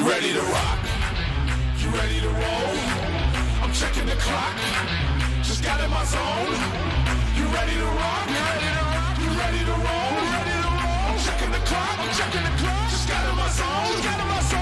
You ready to rock? You ready to roll? I'm checking the clock. Just got in my zone. You ready to rock? You ready to rock? You ready to roll? You ready to roll? I'm checking the clock. I'm checking the clock. Just got in my zone. Just got in my zone.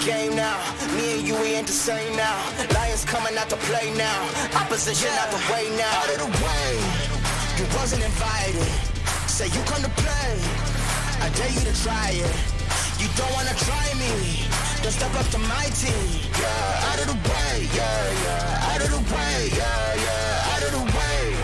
Game now, me and you, we ain't the same now. Lions coming out to play now. Opposition out the way now. Out of the way, you wasn't invited. Say you come to play, I dare you to try it. You don't wanna try me, then step up to my team. Yeah, out of the way, yeah, yeah. Out of the way, yeah, yeah. Out of the way.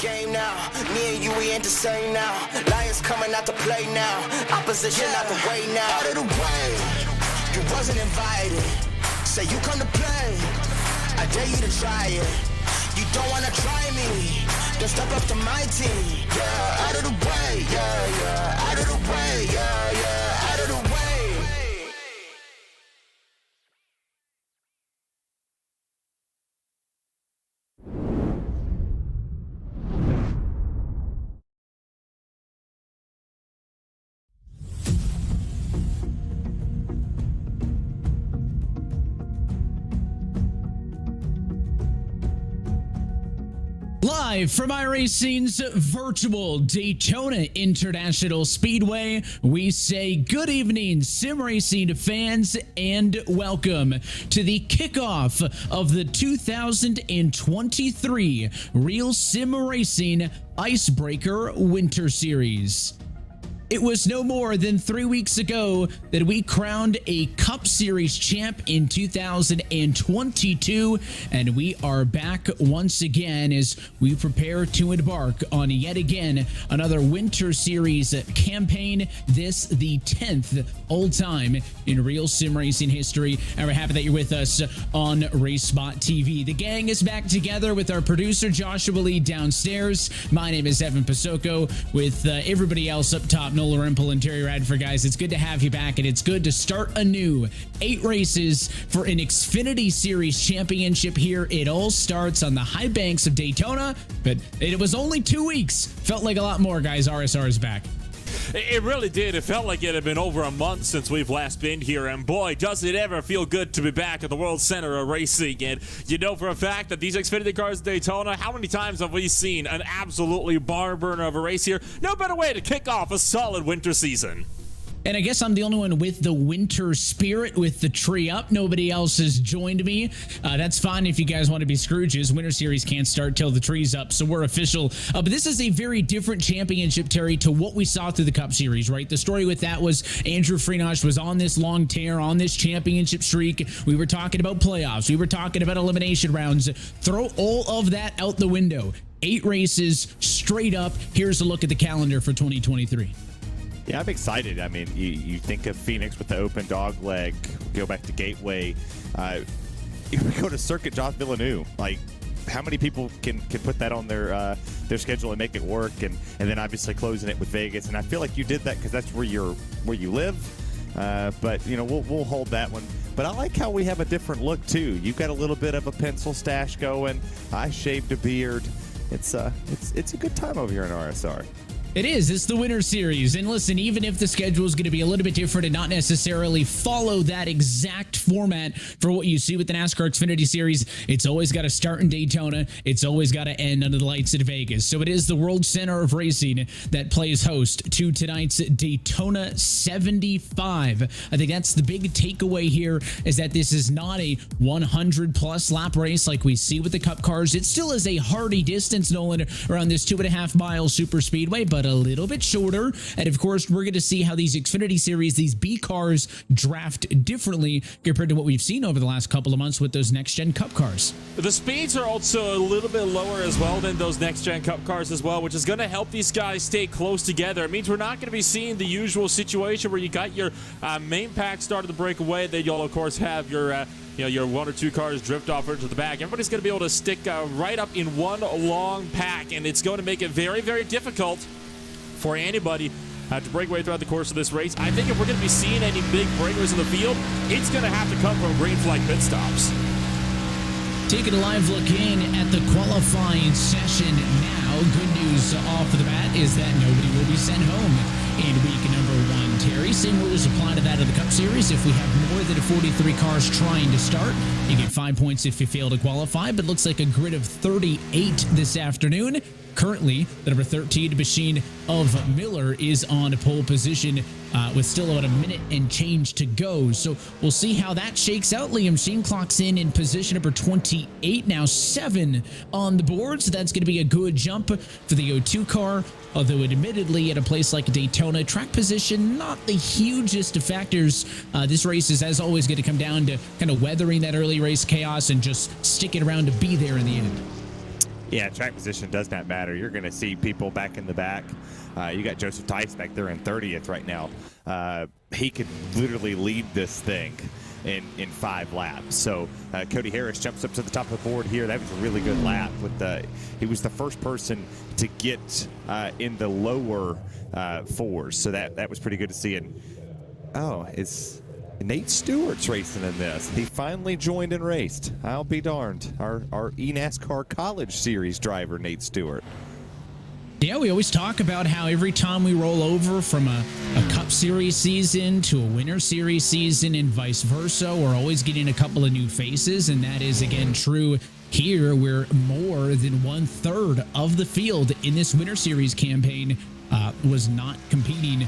Game now, me and you, we ain't the same now. Lions coming out to play now. Opposition out the way now. Out of the way, you wasn't invited. Say you come to play, I dare you to try it. You don't wanna try me, then step up to my team. Yeah, out of the way, yeah, yeah. Out of the way, yeah, yeah. Out of the way. Live from iRacing's virtual Daytona International Speedway, we say good evening, sim racing fans, and welcome to the kickoff of the 2023 Real Sim Racing IceBreaker Winter Series. It was no more than 3 weeks ago that we crowned a Cup Series champ in 2022, and we are back once again as we prepare to embark on yet again another Winter Series campaign. This the 10th all-time in Real Sim Racing history, and we're happy that you're with us on RaceSpotTV. The gang is back together with our producer Joshua Lee downstairs. My name is Evan Pasoko with everybody else up top. Nola Rimple and Terry Radford. Guys, it's good to have you back, and it's good to start anew. 8 races for an Xfinity Series championship here. It all starts on the high banks of Daytona, but it was only 2 weeks. Felt like a lot more, guys. RSR is back. It really did. It felt like it had been over a month since we've last been here, and boy, does it ever feel good to be back at the World Center of Racing. And you know for a fact that these Xfinity cars at Daytona, how many times have we seen an absolutely barn burner of a race here? No better way to kick off a solid winter season. And I guess I'm the only one with the winter spirit with the tree up. Nobody else has joined me. That's fine if you guys want to be Scrooges. Winter Series can't start till the tree's up, so we're official. But this is a very different championship, Terry, to what we saw through the Cup Series, right? The story with that was Andrew Freenach was on this long tear, on this championship streak. We were talking about playoffs. We were talking about elimination rounds. Throw all of that out the window. 8 races straight up. Here's a look at the calendar for 2023. Yeah, I'm excited. I mean, you think of Phoenix with the open dog leg, go back to Gateway, you go to Circuit Josh Villeneuve. Like, how many people can put that on their schedule and make it work? And then obviously closing it with Vegas. And I feel like you did that because that's where you live. But you know, we'll hold that one. But I like how we have a different look too. You've got a little bit of a pencil stash going. I shaved a beard. It's a good time over here in RSR. It is. It's the Winter Series. And listen, even if the schedule is going to be a little bit different and not necessarily follow that exact format for what you see with the NASCAR Xfinity Series, it's always got to start in Daytona. It's always got to end under the lights at Vegas. So it is the World Center of Racing that plays host to tonight's Daytona 75. I think that's the big takeaway here, is that this is not a 100-plus lap race like we see with the Cup cars. It still is a hardy distance, Nolan, around this 2.5-mile super speedway, but a little bit shorter. And of course, we're going to see how these Xfinity Series, these B cars, draft differently compared to what we've seen over the last couple of months with those next-gen Cup cars. The speeds are also a little bit lower as well than those next-gen Cup cars as well, which is going to help these guys stay close together. It means we're not going to be seeing the usual situation where you got your main pack starting to break away. Then you'll, of course, have your your 1 or 2 cars drift off into the back. Everybody's going to be able to stick right up in one long pack, and it's going to make it very, very difficult for anybody to break away throughout the course of this race. I think if we're going to be seeing any big breakers in the field, it's going to have to come from green flag pit stops. Taking a live look in at the qualifying session now. Good news off of the bat is that nobody will be sent home in week number 1. Terry, same rules apply to that of the Cup Series. If we have more than 43 cars trying to start, you get 5 points if you fail to qualify, but looks like a grid of 38 this afternoon. Currently, the number 13 machine of Miller is on pole position with still about a minute and change to go. So we'll see how that shakes out. Liam Sheen clocks in position number 28, now 7 on the board. So that's going to be a good jump for the O2 car. Although admittedly at a place like Daytona, track position, not the hugest of factors. This race is, as always, going to come down to kind of weathering that early race chaos and just sticking around to be there in the end. Yeah, track position does not matter. You're going to see people back in the back. You got Joseph Tice back there in 30th right now. He could literally lead this thing in 5 laps. So Cody Harris jumps up to the top of the board here. That was a really good lap. He was the first person to get in the lower 4s. So that was pretty good to see. And it's Nate Stewart's racing in this. He finally joined and raced. I'll be darned. Our eNASCAR College Series driver, Nate Stewart. Yeah, we always talk about how every time we roll over from a Cup Series season to a Winter Series season and vice versa, we're always getting a couple of new faces, and that is, again, true here, where more than 1/3 of the field in this Winter Series campaign was not competing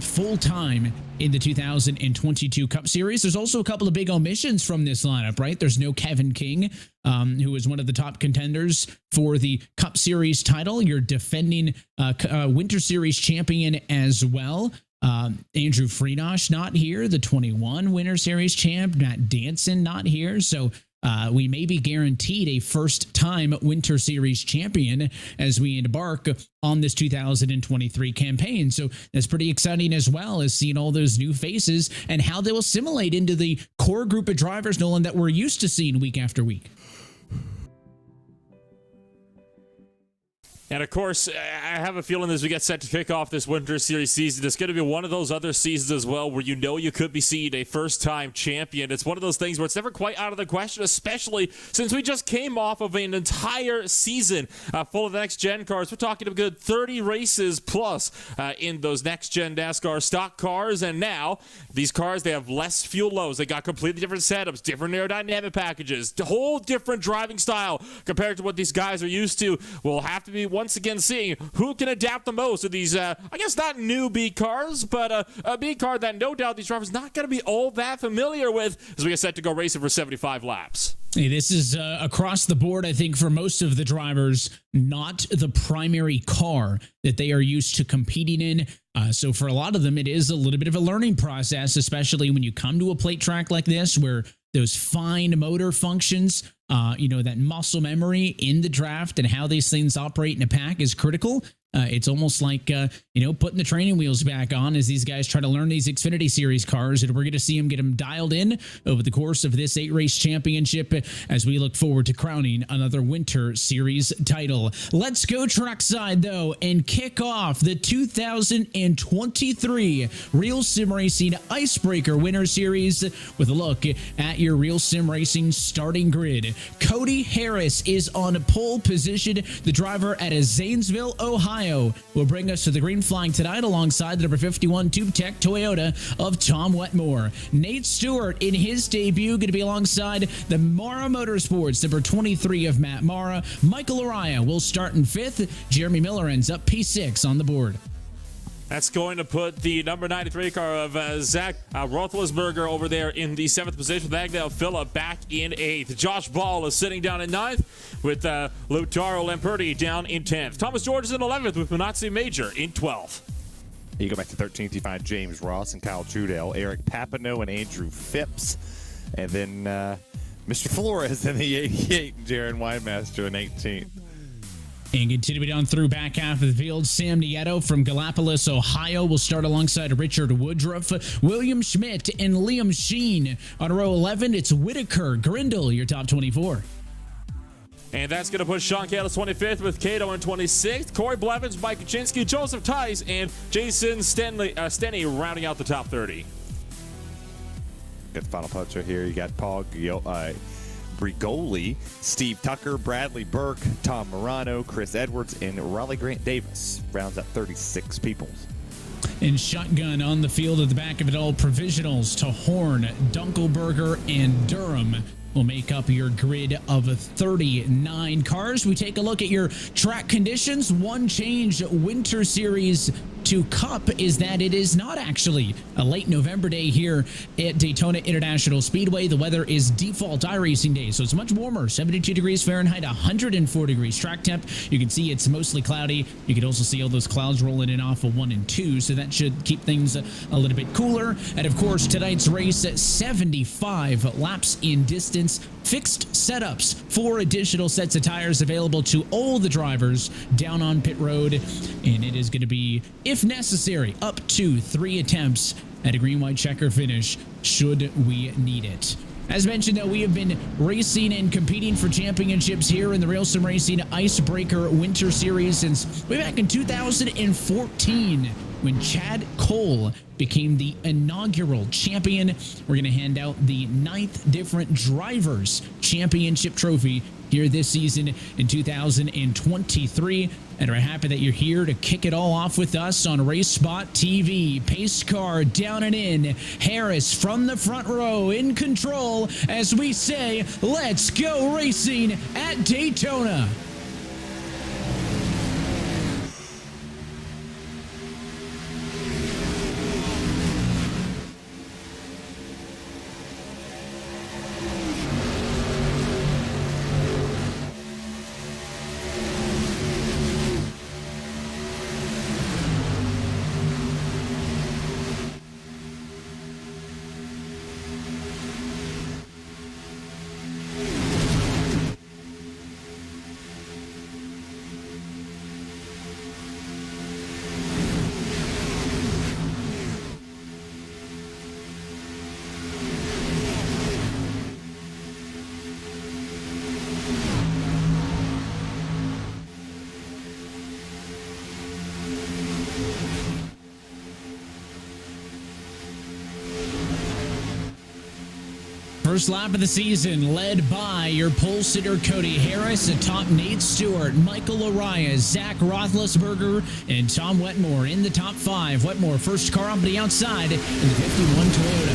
full-time in the 2022 Cup Series. There's also a couple of big omissions from this lineup, right? There's no Kevin King, who is one of the top contenders for the Cup Series title. You're defending Winter Series champion as well. Andrew Freenosh not here, the 21 Winter Series champ. Matt Danson not here. So we may be guaranteed a first-time Winter Series champion as we embark on this 2023 campaign. So that's pretty exciting, as well as seeing all those new faces and how they will assimilate into the core group of drivers, Nolan, that we're used to seeing week after week. And of course, I have a feeling as we get set to kick off this Winter Series season, it's going to be one of those other seasons as well where you know you could be seeing a first-time champion. It's one of those things where it's never quite out of the question, especially since we just came off of an entire season full of next-gen cars. We're talking a good 30 races plus in those next-gen NASCAR stock cars. And now, these cars, they have less fuel loads. They got completely different setups, different aerodynamic packages, a whole different driving style compared to what these guys are used to. We'll have to be once again seeing who can adapt the most of these, I guess not newbie cars, but a B car that no doubt these drivers not going to be all that familiar with as we get set to go racing for 75 laps. Hey, this is across the board, I think, for most of the drivers, not the primary car that they are used to competing in. So for a lot of them, it is a little bit of a learning process, especially when you come to a plate track like this, where those fine motor functions, that muscle memory in the draft and how these things operate in a pack is critical. It's almost like, putting the training wheels back on as these guys try to learn these Xfinity Series cars. And we're going to see them get them dialed in over the course of this 8-race championship as we look forward to crowning another Winter Series title. Let's go trackside, though, and kick off the 2023 RealSimRacing IceBreaker Winter Series with a look at your RealSimRacing starting grid. Cody Harris is on pole position. The driver out of Zanesville, Ohio, will bring us to the green flying tonight alongside the number 51 Tube Tech Toyota of Tom Wetmore. Nate Stewart in his debut going to be alongside the Mara Motorsports number 23 of Matt Mara. Michael Araya will start in 5th. Jeremy Miller ends up P6 on the board. That's going to put the number 93 car of Zach Roethlisberger over there in the 7th position, with Agdale Phillip back in 8th. Josh Ball is sitting down in 9th, with Lautaro Lamperti down in 10th. Thomas George is in 11th, with Manazzi Major in 12th. You go back to 13th, you find James Ross and Kyle Trudell, Eric Papineau and Andrew Phipps. And then Mr. Flores in the 88, and Jaron Winemaster in 18th. And continuing on through back half of the field, Sam Nieto from Gallipolis, Ohio will start alongside Richard Woodruff, William Schmidt, and Liam Sheen. On row 11, it's Whitaker Grindle, your top 24. And that's going to put Sean Kalis 25th, with Cato in 26th. Corey Blevins, Mike Kuczynski, Joseph Tice, and Jason Stenny rounding out the top 30. Got the final puncher here. You got Paul Brigoli, Steve Tucker, Bradley Burke, Tom Morano, Chris Edwards, and Raleigh Grant Davis. Rounds up 36 people. And shotgun on the field at the back of it all, provisionals to Horn, Dunkelberger, and Durham will make up your grid of 39 cars. We take a look at your track conditions. One change Winter Series to Cup is that it is not actually a late November day here at Daytona International Speedway. The weather is default iRacing day, so it's much warmer, 72 degrees Fahrenheit, 104 degrees track temp. You can see it's mostly cloudy. You can also see all those clouds rolling in off of 1 and 2, so that should keep things a little bit cooler. And of course, tonight's race at 75 laps in distance, fixed setups, 4 additional sets of tires available to all the drivers down on pit road, and it is going to be, if necessary, up to 3 attempts at a green-white checker finish should we need it. As mentioned, though, we have been racing and competing for championships here in the RealSimRacing IceBreaker Winter Series since way back in 2014, when Chad Cole became the inaugural champion. We're going to hand out the 9th different drivers championship trophy here this season in 2023. And we're happy that you're here to kick it all off with us on RaceSpotTV. Pace car down and in. Harris from the front row in control as we say, let's go racing at Daytona. First lap of the season led by your pole sitter Cody Harris, atop Nate Stewart, Michael Arias, Zach Roethlisberger, and Tom Wetmore in the top 5. Wetmore first car on the outside in the 51 Toyota.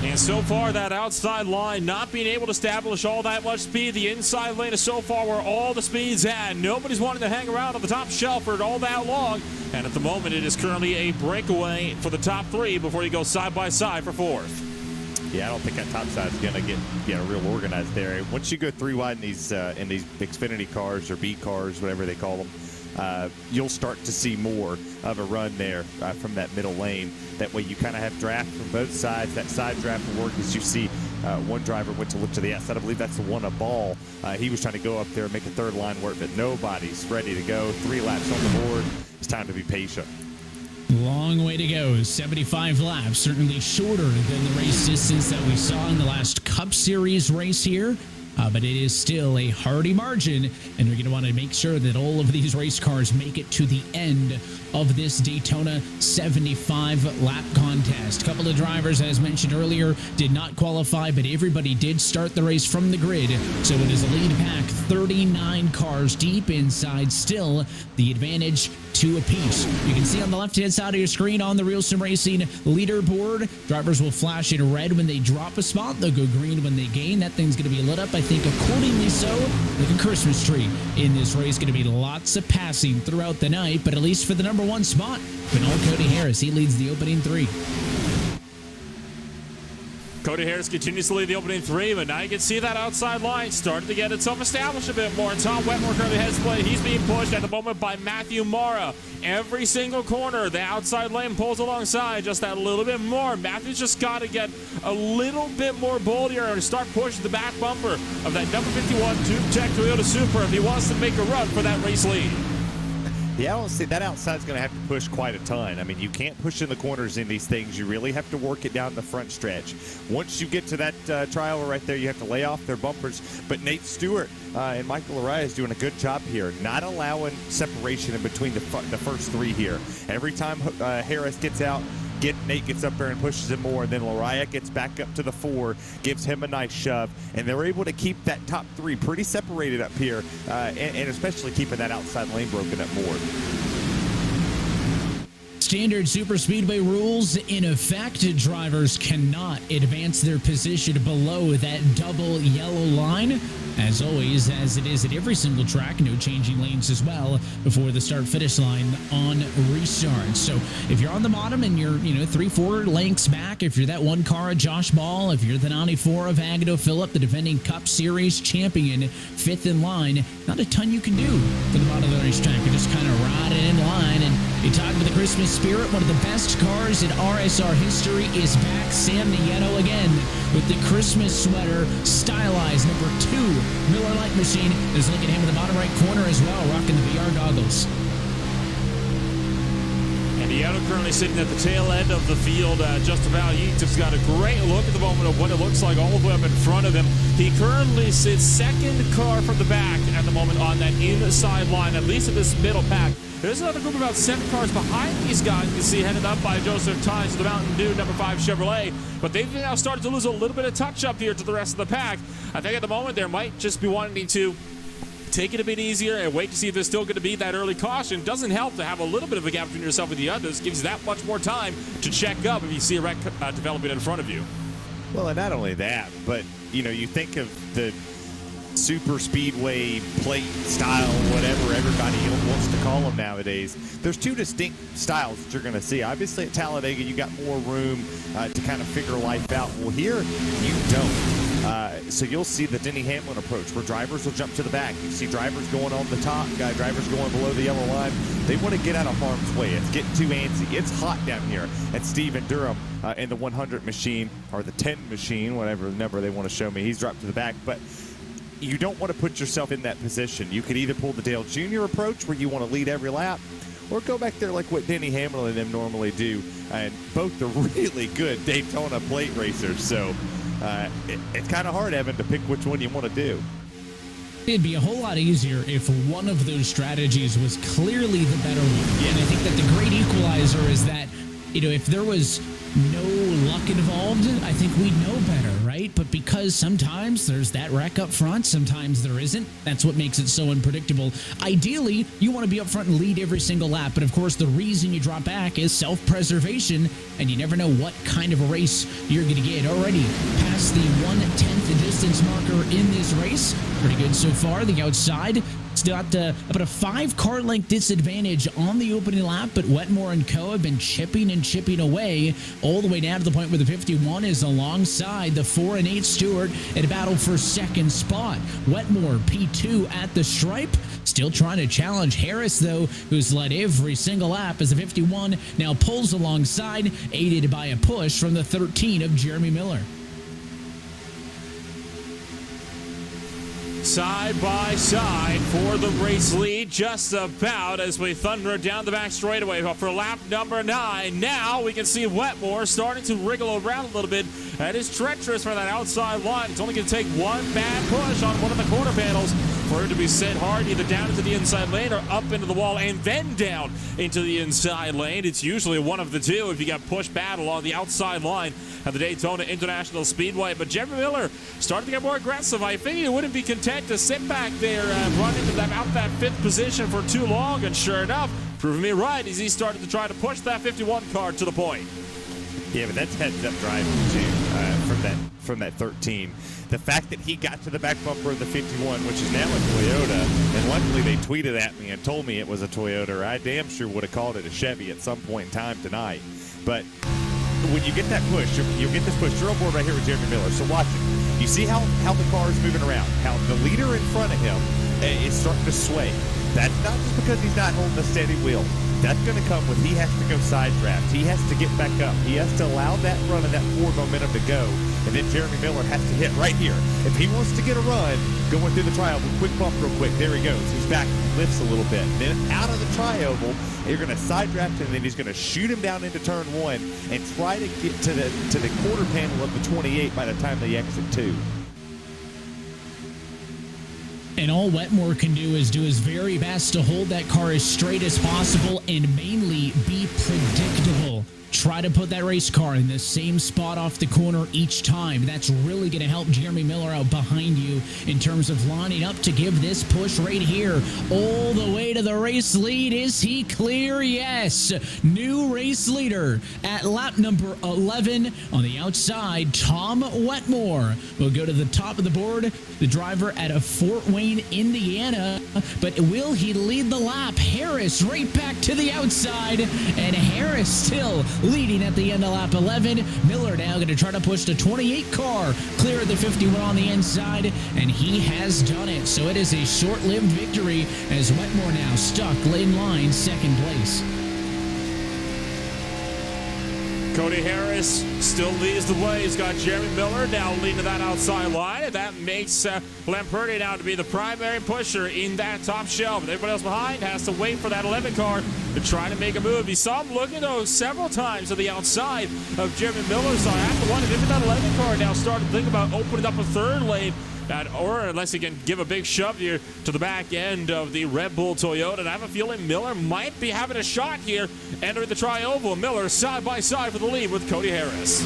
And so far, that outside line not being able to establish all that much speed. The inside lane is so far where all the speed's at. Nobody's wanting to hang around on the top shelf for all that long. And at the moment, it is currently a breakaway for the top 3 before you go side by side for 4th. Yeah, I don't think that top side is going to get real organized there. Once you go 3 wide in these Xfinity cars or B cars, whatever they call them, you'll start to see more of a run there from that middle lane. That way you kind of have draft from both sides. That side draft will work as you see one driver went to look to the outside. I believe that's the one a ball. He was trying to go up there and make a third line work, but nobody's ready to go. 3 laps on the board. It's time to be patient. Long way to go. 75 laps, certainly shorter than the race distance that we saw in the last Cup Series race here. But it is still a hearty margin, and we're going to want to make sure that all of these race cars make it to the end of this Daytona 75-lap contest. A couple of drivers, as mentioned earlier, did not qualify, but everybody did start the race from the grid. So it is a lead pack, 39 cars deep inside, still the advantage 2 apiece. You can see on the left-hand side of your screen on the RealSimRacing leaderboard, drivers will flash in red when they drop a spot. They'll go green when they gain. That thing's going to be lit up, I think, accordingly so, like a Christmas tree. In this race, going to be lots of passing throughout the night, but at least for the number 1 spot, Benal Cody Harris, he leads the opening 3. Cody Harris continues to lead the opening 3, but now you can see that outside line starting to get itself established a bit more. Tom Wetmore currently heads play. He's being pushed at the moment by Matthew Mara. Every single corner, the outside lane pulls alongside just that little bit more. Matthew's just got to get a little bit more boldier and start pushing the back bumper of that number 51 Tube Tech Toyota Supra if he wants to make a run for that race lead. Yeah, I don't see that outside's going to have to push quite a ton. I mean, you can't push in the corners in these things. You really have to work it down the front stretch. Once you get to that trial right there, you have to lay off their bumpers. But Nate Stewart and Michael Arias doing a good job here, not allowing separation in between the first 3 here. Every time Harris gets out, Nate gets up there and pushes him more, and then Lariah gets back up to the 4, gives him a nice shove, and they're able to keep that top 3 pretty separated up here, and especially keeping that outside lane broken up more. Standard super speedway rules in effect. Drivers cannot advance their position below that double yellow line. As always, as it is at every single track, no changing lanes as well before the start-finish line on restart. So if you're on the bottom and you're 3-4 lengths back, if you're that one car of Josh Ball, if you're the 94 of Agado Phillip, the defending Cup Series champion, 5th in line, not a ton you can do for the bottom of the racetrack. You're just kind of riding in line, and you talk to the Christmas spirit. One of the best cars in RSR history is back. Sam Nieto again with the Christmas sweater, stylized number 2 Miller Lite machine. There's a look at him in the bottom right corner as well, rocking the VR goggles. And Nieto currently sitting at the tail end of the field, just about. He's got a great look at the moment of what it looks like all the way up in front of him. He currently sits 2nd car from the back at the moment on that inside line, at least in this middle pack. There's another group of about 7 cars behind these guys. You can see headed up by Joseph Tynes to the Mountain Dew number 5 Chevrolet. But they've now started to lose a little bit of touch up here to the rest of the pack. I think at the moment there might just be wanting to take it a bit easier and wait to see if there's still going to be that early caution. Doesn't help to have a little bit of a gap between yourself and the others. Gives you that much more time to check up if you see a wreck developing in front of you. Well, and not only that, but you think of the super speedway plate style, whatever everybody wants to call them nowadays. There's 2 distinct styles that you're going to see. Obviously at Talladega you got more room to kind of figure life out. Well, here you don't. So you'll see the Denny Hamlin approach where drivers will jump to the back. You see drivers going on the top, drivers going below the yellow line. They want to get out of harm's way. It's getting too antsy. It's hot down here at Stephen Durham in the 100 machine, or the 10 machine, whatever number they want to show me. He's dropped to the back, but you don't want to put yourself in that position. You could either pull the Dale Jr. approach where you want to lead every lap, or go back there like what Denny Hamlin and them normally do. And both are really good Daytona plate racers. So it's kind of hard, Evan, to pick which one you want to do. It'd be a whole lot easier if one of those strategies was clearly the better one. Yeah. And I think that the great equalizer is that if there was no luck involved, I think we'd know better, right? But because sometimes there's that wreck up front, sometimes there isn't, that's what makes it so unpredictable. Ideally, you want to be up front and lead every single lap, but of course the reason you drop back is self-preservation, and you never know what kind of a race you're going to get. Already past the 1/10 distance marker in this race. Pretty good so far. The outside still got about a 5-car length disadvantage on the opening lap, but Wetmore and Co. have been chipping and chipping away all the way down to the point where the 51 is alongside the 4 and 8 Stewart in a battle for second spot. Wetmore P2 at the stripe, still trying to challenge Harris, though, who's led every single lap as the 51 now pulls alongside, aided by a push from the 13 of Jeremy Miller. Side by side for the race lead, just about as we thunder down the back straightaway for lap number 9. Now we can see Wetmore starting to wriggle around a little bit. That is treacherous for that outside line. It's only going to take one bad push on one of the quarter panels for him to be sent hard, either down into the inside lane or up into the wall and then down into the inside lane. It's usually one of the two if you got pushed bad along the outside line at the Daytona International Speedway. But Jeremy Miller started to get more aggressive. I think he wouldn't be content to sit back there and run into that 5th position for too long. And sure enough, proving me right as he started to try to push that 51 car to the point. Yeah, but that's heads-up driving, too, from that 13. The fact that he got to the back bumper of the 51, which is now a Toyota, and luckily they tweeted at me and told me it was a Toyota, or I damn sure would have called it a Chevy at some point in time tonight. But when you get that push, you'll get this push. You're on board right here with Jeremy Miller, so watch it. You see how the car is moving around, how the leader in front of him is starting to sway. That's not just because he's not holding a steady wheel. That's going to come with he has to go side draft. He has to get back up. He has to allow that run and that forward momentum to go. And then Jeremy Miller has to hit right here. If he wants to get a run, going through the tri-oval, quick bump real quick. There he goes. He's back, lifts a little bit. Then out of the tri-oval, you're going to side draft him, and then he's going to shoot him down into turn 1 and try to get to the quarter panel of the 28 by the time they exit 2. And all Wetmore can do is do his very best to hold that car as straight as possible and mainly be predictable. Try to put that race car in the same spot off the corner each time. That's really going to help Jeremy Miller out behind you in terms of lining up to give this push right here all the way to the race lead. Is he clear? Yes. New race leader at lap number 11 on the outside. Tom Wetmore will go to the top of the board. The driver out of Fort Wayne, Indiana. But will he lead the lap? Harris right back to the outside. And Harris still leading at the end of lap 11. Miller now going to try to push the 28 car clear of the 51 on the inside, and he has done it. So it is a short-lived victory as Wetmore now stuck in line second place. Cody Harris still leads the way. He's got Jeremy Miller now leading that outside line, and that makes Lamperti now to be the primary pusher in that top shelf. And everybody else behind has to wait for that 11 car to try to make a move. You saw him looking, though, several times to the outside of Jeremy Miller, so I have to wonder if that 11 car now started to think about opening up a third lane. Or unless he can give a big shove here to the back end of the Red Bull Toyota. And I have a feeling Miller might be having a shot here entering the tri-oval. Miller side by side for the lead with Cody Harris.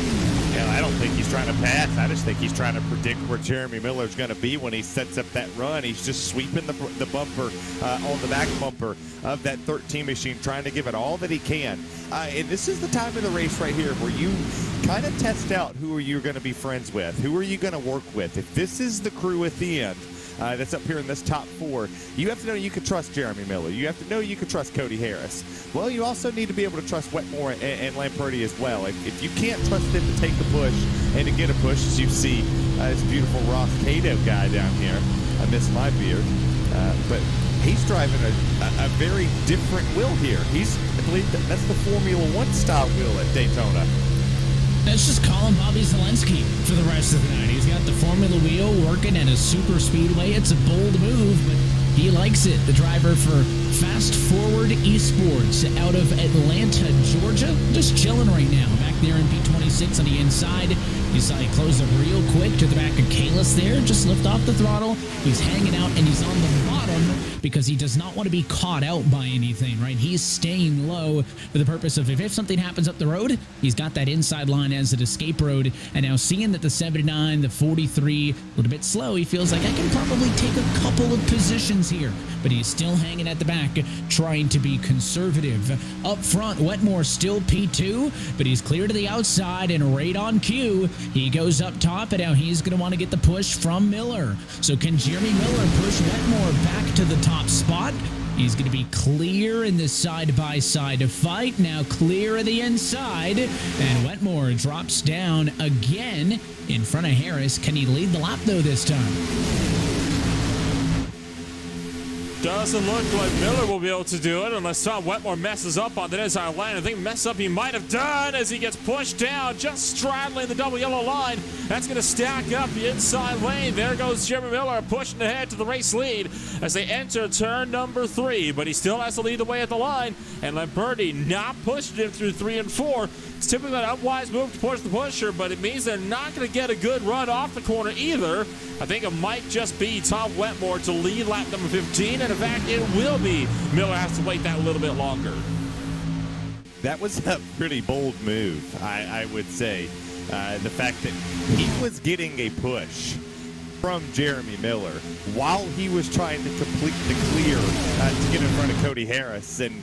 Yeah, I don't think he's trying to pass. I just think he's trying to predict where Jeremy Miller's going to be when he sets up that run. He's just sweeping the bumper on the back bumper of that 13 machine, trying to give it all that he can. And this is the time of the race right here where you kind of test out who are you going to be friends with, who are you going to work with. If this is the crew at the end that's up here in this top 4, you have to know you can trust Jeremy Miller. You have to know you can trust Cody Harris. Well, you also need to be able to trust Wetmore and Lamperti as well. If you can't trust them to take the push and to get a push, as you see this beautiful Ross Cato guy down here. I miss my beard. But he's driving a very different wheel here. I believe that's the Formula One style wheel at Daytona. Let's just call him Bobby Zelensky for the rest of the night. He's got the Formula wheel working at a super speedway. It's a bold move, but he likes it. The driver for Fast Forward Esports out of Atlanta, Georgia. Just chilling right now. Back there in P26 on the inside. You saw he closed up real quick to the back of Kalis there. Just lift off the throttle. He's hanging out, and he's on the bottom because he does not want to be caught out by anything, right? He's staying low for the purpose of if something happens up the road, he's got that inside line as an escape road. And now seeing that the 79, the 43, a little bit slow, he feels like I can probably take a couple of positions here. But he's still hanging at the back, trying to be conservative. Up front, Wetmore still P2, but he's clear to the outside and right on cue. He goes up top, and now he's going to want to get the push from Miller. So can Jeremy Miller push Wetmore back to the top spot? He's going to be clear in this side-by-side fight. Now clear of the inside, and Wetmore drops down again in front of Harris. Can he lead the lap, though, this time? Doesn't look like Miller will be able to do it unless Tom Wetmore messes up on the inside line. I think mess up he might have done as he gets pushed down, just straddling the double yellow line. That's going to stack up the inside lane. There goes Jeremy Miller pushing ahead to the race lead as they enter turn number 3, but he still has to lead the way at the line. And Lamberti not pushing him through 3 and 4. It's typically an unwise move to push the pusher, but it means they're not going to get a good run off the corner either. I think it might just be Tom Wetmore to lead lap number 15, and in fact, it will be. Miller has to wait that a little bit longer. That was a pretty bold move, I would say. The fact that he was getting a push from Jeremy Miller while he was trying to complete the clear to get in front of Cody Harris, and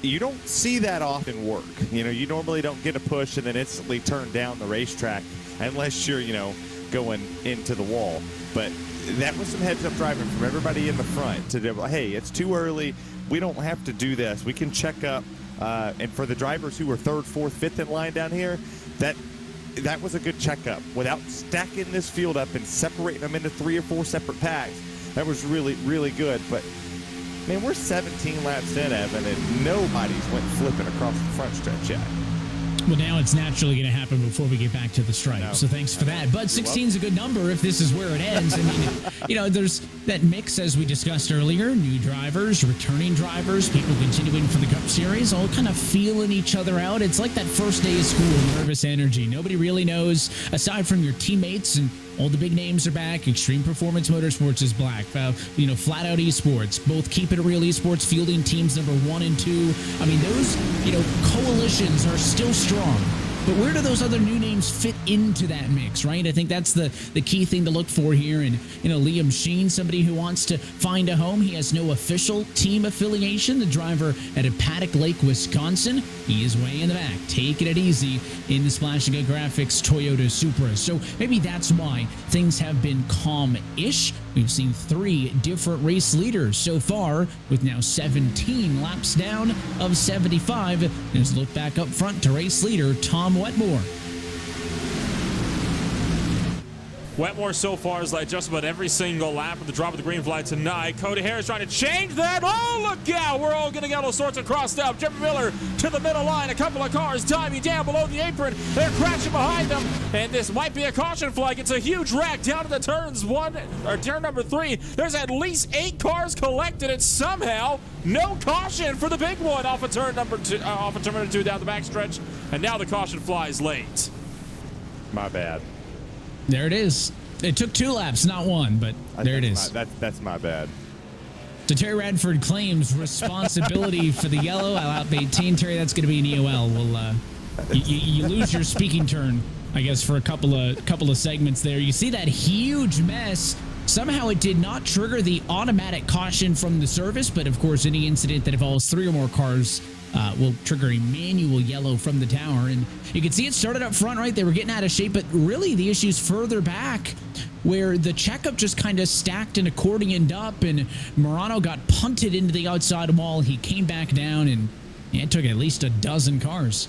you don't see that often work. You know, you normally don't get a push and then instantly turn down the racetrack unless you're, going into the wall. But that was some heads-up driving from everybody in the front to do, hey, it's too early. We don't have to do this. We can check up. And for the drivers who were 3rd, 4th, 5th in line down here, that was a good checkup. Without stacking this field up and separating them into 3 or 4 separate packs, that was really, really good. But man, we're 17 laps in, Evan, and nobody's went flipping across the front stretch yet. Well, now it's naturally going to happen before we get back to the stripe. So thanks for that. But 16 is a good number if this is where it ends. I mean, there's that mix, as we discussed earlier, new drivers, returning drivers, people continuing for the Cup Series, all kind of feeling each other out. It's like that first day of school, nervous energy. Nobody really knows, aside from your teammates, and all the big names are back. Extreme Performance Motorsports is back. Flat Out Esports, both Keep It Real Esports fielding teams number 1 and 2. I mean, those, coalitions are still strong. But where do those other new names fit into that mix, right? I think that's the key thing to look for here. And, Liam Sheen, somebody who wants to find a home. He has no official team affiliation. The driver at Paddock Lake, Wisconsin. He is way in the back, taking it easy in the Splash & Good Graphics Toyota Supra. So maybe that's why things have been calm-ish. We've seen 3 different race leaders so far, with now 17 laps down of 75. Let's look back up front to race leader Tom Wetmore. Wetmore so far is like just about every single lap of the drop of the green flag tonight. Cody Harris trying to change that. Oh, look out. We're all going to get all sorts of crossed up. Jeremy Miller to the middle line. A couple of cars diving down below the apron. They're crashing behind them. And this might be a caution flag. It's a huge wreck down to the turn number 3. There's at least 8 cars collected, and somehow no caution for the big one off of turn number 2, off of turn number 2 down the backstretch. And now the caution flies late. My bad. There it is. It took 2 laps, not 1, but there it is. That's my bad. So Terry Radford claims responsibility for the yellow. I'll out 18. Terry, that's going to be an EOL. Well, you lose your speaking turn, I guess, for a couple of segments there. You see that huge mess. Somehow it did not trigger the automatic caution from the service, but of course any incident that involves 3 or more cars will trigger a manual yellow from the tower. And you can see it started up front, right? They were getting out of shape, but really the issue's further back, where the checkup just kind of stacked and accordioned up, and Morano got punted into the outside wall. He came back down, and it took at least a dozen cars.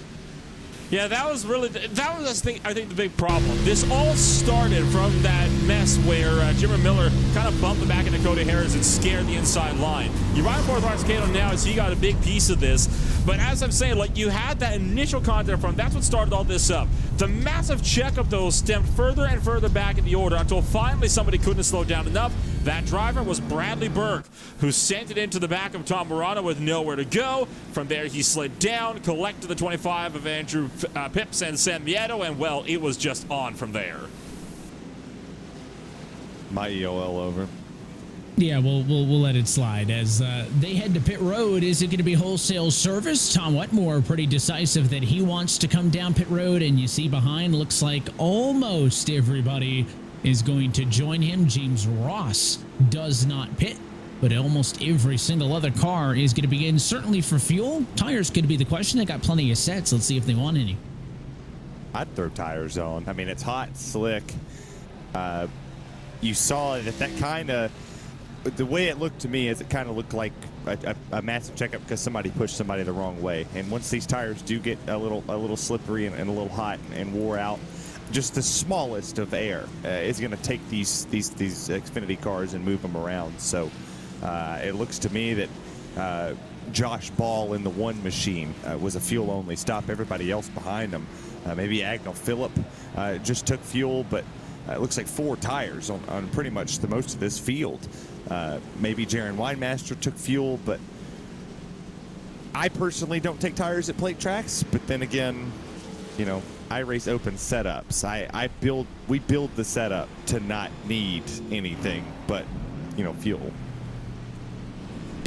Yeah, that was I think the big problem. This all started from that mess where Jimmer Miller kind of bumped the back into Cody Harris and scared the inside line. You're right for Arcado now as he got a big piece of this. But as I'm saying, you had that initial contact from, that's what started all this up. The massive checkup, though, stemmed further and further back in the order until finally somebody couldn't slow down enough. That driver was Bradley Burke, who sent it into the back of Tom Morano with nowhere to go. From there, he slid down, collected the 25 of Andrew Pips and San Mieto, and, well, it was just on from there. My EOL over. Yeah, we'll let it slide as they head to pit road. Is it going to be wholesale service? Tom Wetmore pretty decisive that he wants to come down pit road, and you see behind looks like almost everybody is going to join him. James Ross does not pit, but almost every single other car is going to be in. Certainly for fuel, tires could be the question. They got plenty of sets. Let's see if they want any. I'd throw tires on. I mean, it's hot, slick. You saw that kind of, the way it looked to me is it kind of looked like a massive checkup because somebody pushed somebody the wrong way. And once these tires do get a little slippery and a little hot and wore out, just the smallest of air is going to take these Xfinity cars and move them around. So it looks to me that Josh Ball in the one machine was a fuel-only stop. Everybody else behind him, maybe Agnell Phillip just took fuel, but it looks like 4 tires on pretty much the most of this field. Maybe Jaron Weinmaster took fuel, but I personally don't take tires at plate tracks. But then again, you know, I race open setups. We build the setup to not need anything but, you know, fuel.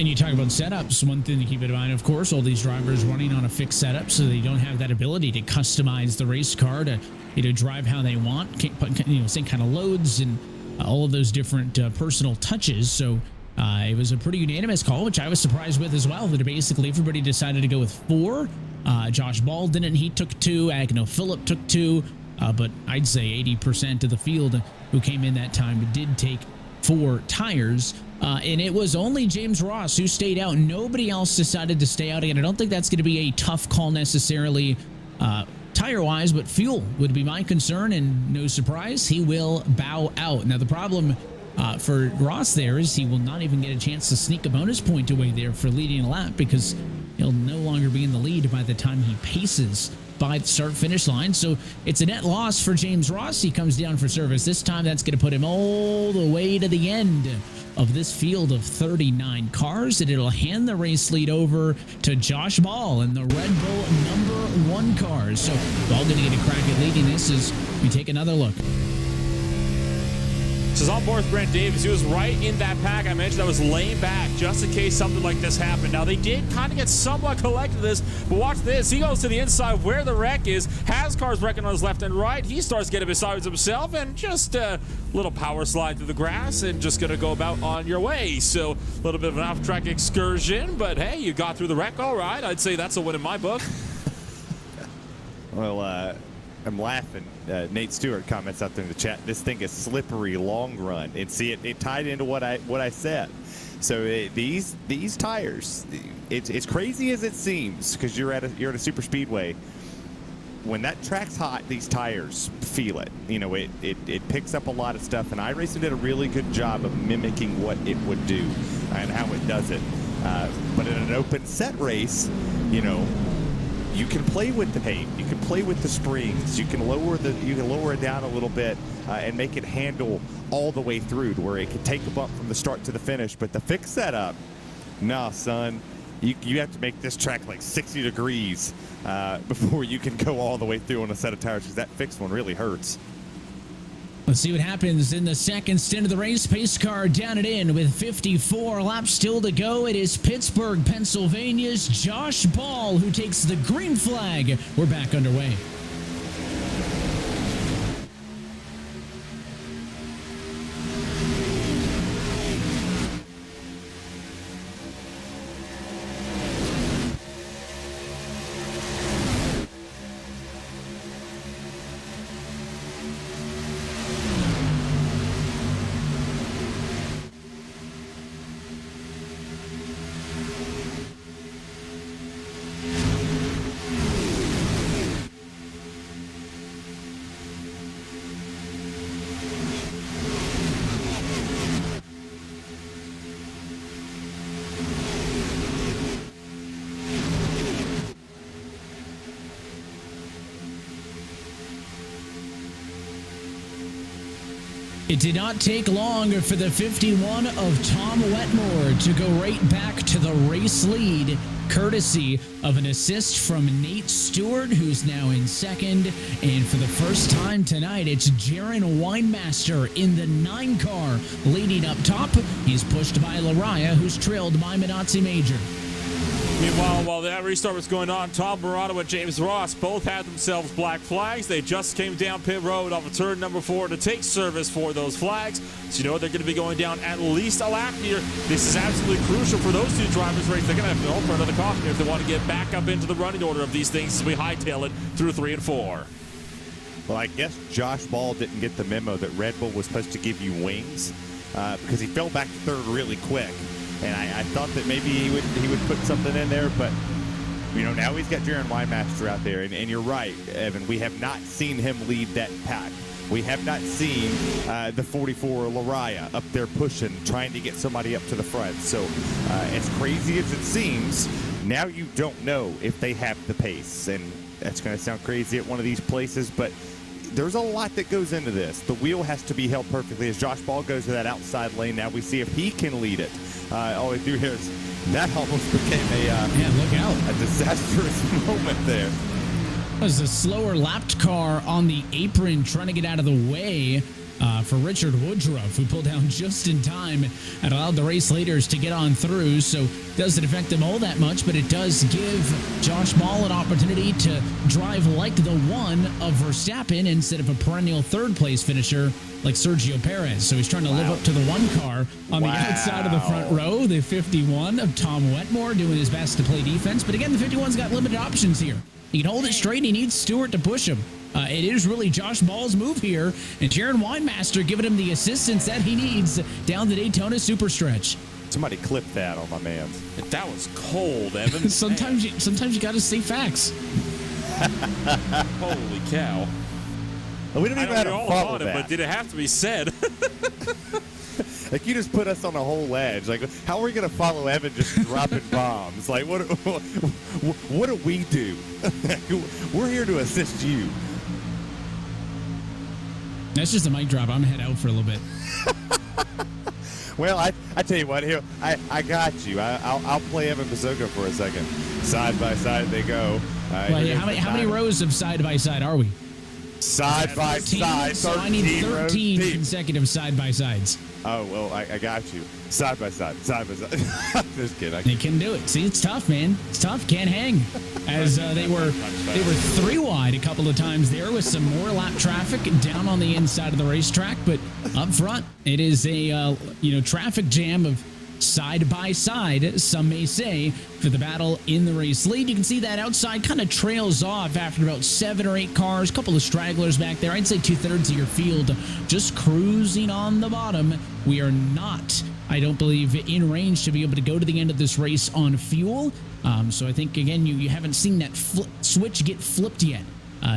And you talk about setups, one thing to keep in mind, of course, all these drivers running on a fixed setup, so they don't have that ability to customize the race car to, you know, drive how they want, you know, same kind of loads and all of those different personal touches. So it was a pretty unanimous call, which I was surprised with as well, that basically everybody decided to go with 4. Josh Ball didn't. He took 2. Agnell Phillip took 2. But I'd say 80% of the field who came in that time did take 4 tires. And it was only James Ross who stayed out. Nobody else decided to stay out again. I don't think that's going to be a tough call necessarily tire-wise, but fuel would be my concern, and no surprise, he will bow out. Now, the problem for Ross there is he will not even get a chance to sneak a bonus point away there for leading a lap, because he'll no longer be in the lead by the time he paces by the start-finish line. So it's a net loss for James Ross. He comes down for service. This time, that's going to put him all the way to the end of this field of 39 cars, and it'll hand the race lead over to Josh Ball and the Red Bull #1 cars. So Ball going to get a crack at leading this as we take another look. This is on board with Brent Davis. He was right in that pack. I mentioned that was laying back just in case something like this happened. Now, they did kind of get somewhat collected this, but watch this. He goes to the inside where the wreck is, has cars wrecking on his left and right. He starts getting beside himself and just a little power slide through the grass and just going to go about on your way. So a little bit of an off-track excursion, but hey, you got through the wreck all right. I'd say that's a win in my book. Well, I'm laughing. Nate Stewart comments out there in the chat, this thing is slippery long run. And see, it tied into what I said. So these tires, it's crazy as it seems, because you're at a super speedway. When that track's hot, these tires feel it. You know, it picks up a lot of stuff, and iRacing did a really good job of mimicking what it would do and how it does it. But in an open set race, you know, you can play with the paint, you can play with the springs, you can lower it down a little bit and make it handle all the way through to where it can take a bump from the start to the finish. But the fixed setup, nah, son, you have to make this track like 60 degrees before you can go all the way through on a set of tires, because that fixed one really hurts. Let's see what happens in the second stint of the race. Pace car down and in with 54 laps still to go. It is Pittsburgh, Pennsylvania's Josh Ball who takes the green flag. We're back underway. It did not take long for the 51 of Tom Wetmore to go right back to the race lead courtesy of an assist from Nate Stewart, who's now in second. And for the first time tonight, it's Jaron Weinmaster in the 9 car leading up top. He's pushed by Lariah, who's trailed by Minazzi Major. Meanwhile, while that restart was going on, Tom Morado and James Ross both had themselves black flags. They just came down pit road off of turn number 4 to take service for those flags. So you know they're going to be going down at least a lap here. This is absolutely crucial for those 2 drivers' race. They're going to have to go for another caution if they want to get back up into the running order of these things as we hightail it through 3 and 4. Well, I guess Josh Ball didn't get the memo that Red Bull was supposed to give you wings because he fell back to third really quick. And I thought that maybe he would put something in there, but you know, now he's got Jaron Weinmaster out there, and you're right, Evan. We have not seen him lead that pack. We have not seen the 44 Lariah up there pushing, trying to get somebody up to the front. So as crazy as it seems, now you don't know if they have the pace, and that's going to sound crazy at one of these places, but there's a lot that goes into this. The wheel has to be held perfectly. As Josh Ball goes to that outside lane, now we see if he can lead it. All we do here is that almost became Look out. a disastrous moment there. It was a slower lapped car on the apron trying to get out of the way for Richard Woodruff, who pulled down just in time and allowed the race leaders to get on through. So it doesn't affect them all that much, but it does give Josh Ball an opportunity to drive like the one of Verstappen instead of a perennial third-place finisher like Sergio Perez. So he's trying to live up to the 1 car on the outside of the front row, the 51 of Tom Wetmore doing his best to play defense. But again, the 51's got limited options here. He can hold it straight. He needs Stewart to push him. It is really Josh Ball's move here, and Jaron Weinmaster giving him the assistance that he needs down the Daytona Superstretch. Somebody clip that on my man. That was cold, Evan. sometimes you got to say facts. Holy cow. We don't even have to follow that. But did it have to be said? Like, you just put us on a whole edge. Like, how are we going to follow Evan just dropping bombs? Like, what do we do? We're here to assist you. That's just a mic drop. I'm going to head out for a little bit. Well, I tell you what, here, I got you. I'll play Evan Basoka for a second. Side by side they go. Well, yeah, how many rows of side by side are we? Side by side. So I need 13 consecutive side by sides. Oh, well, I got you. Side by side, side by side. Just kidding. They can do it. See, it's tough, man. It's tough. Can't hang. As they were 3 wide a couple of times there with some more lap traffic down on the inside of the racetrack, but up front it is a traffic jam of side by side, some may say, for the battle in the race lead. You can see that outside kind of trails off after about 7 or 8 cars, a couple of stragglers back there. I'd say 2/3 of your field just cruising on the bottom. We are not, I don't believe, in range to be able to go to the end of this race on fuel. So I think, again, you haven't seen that switch get flipped yet.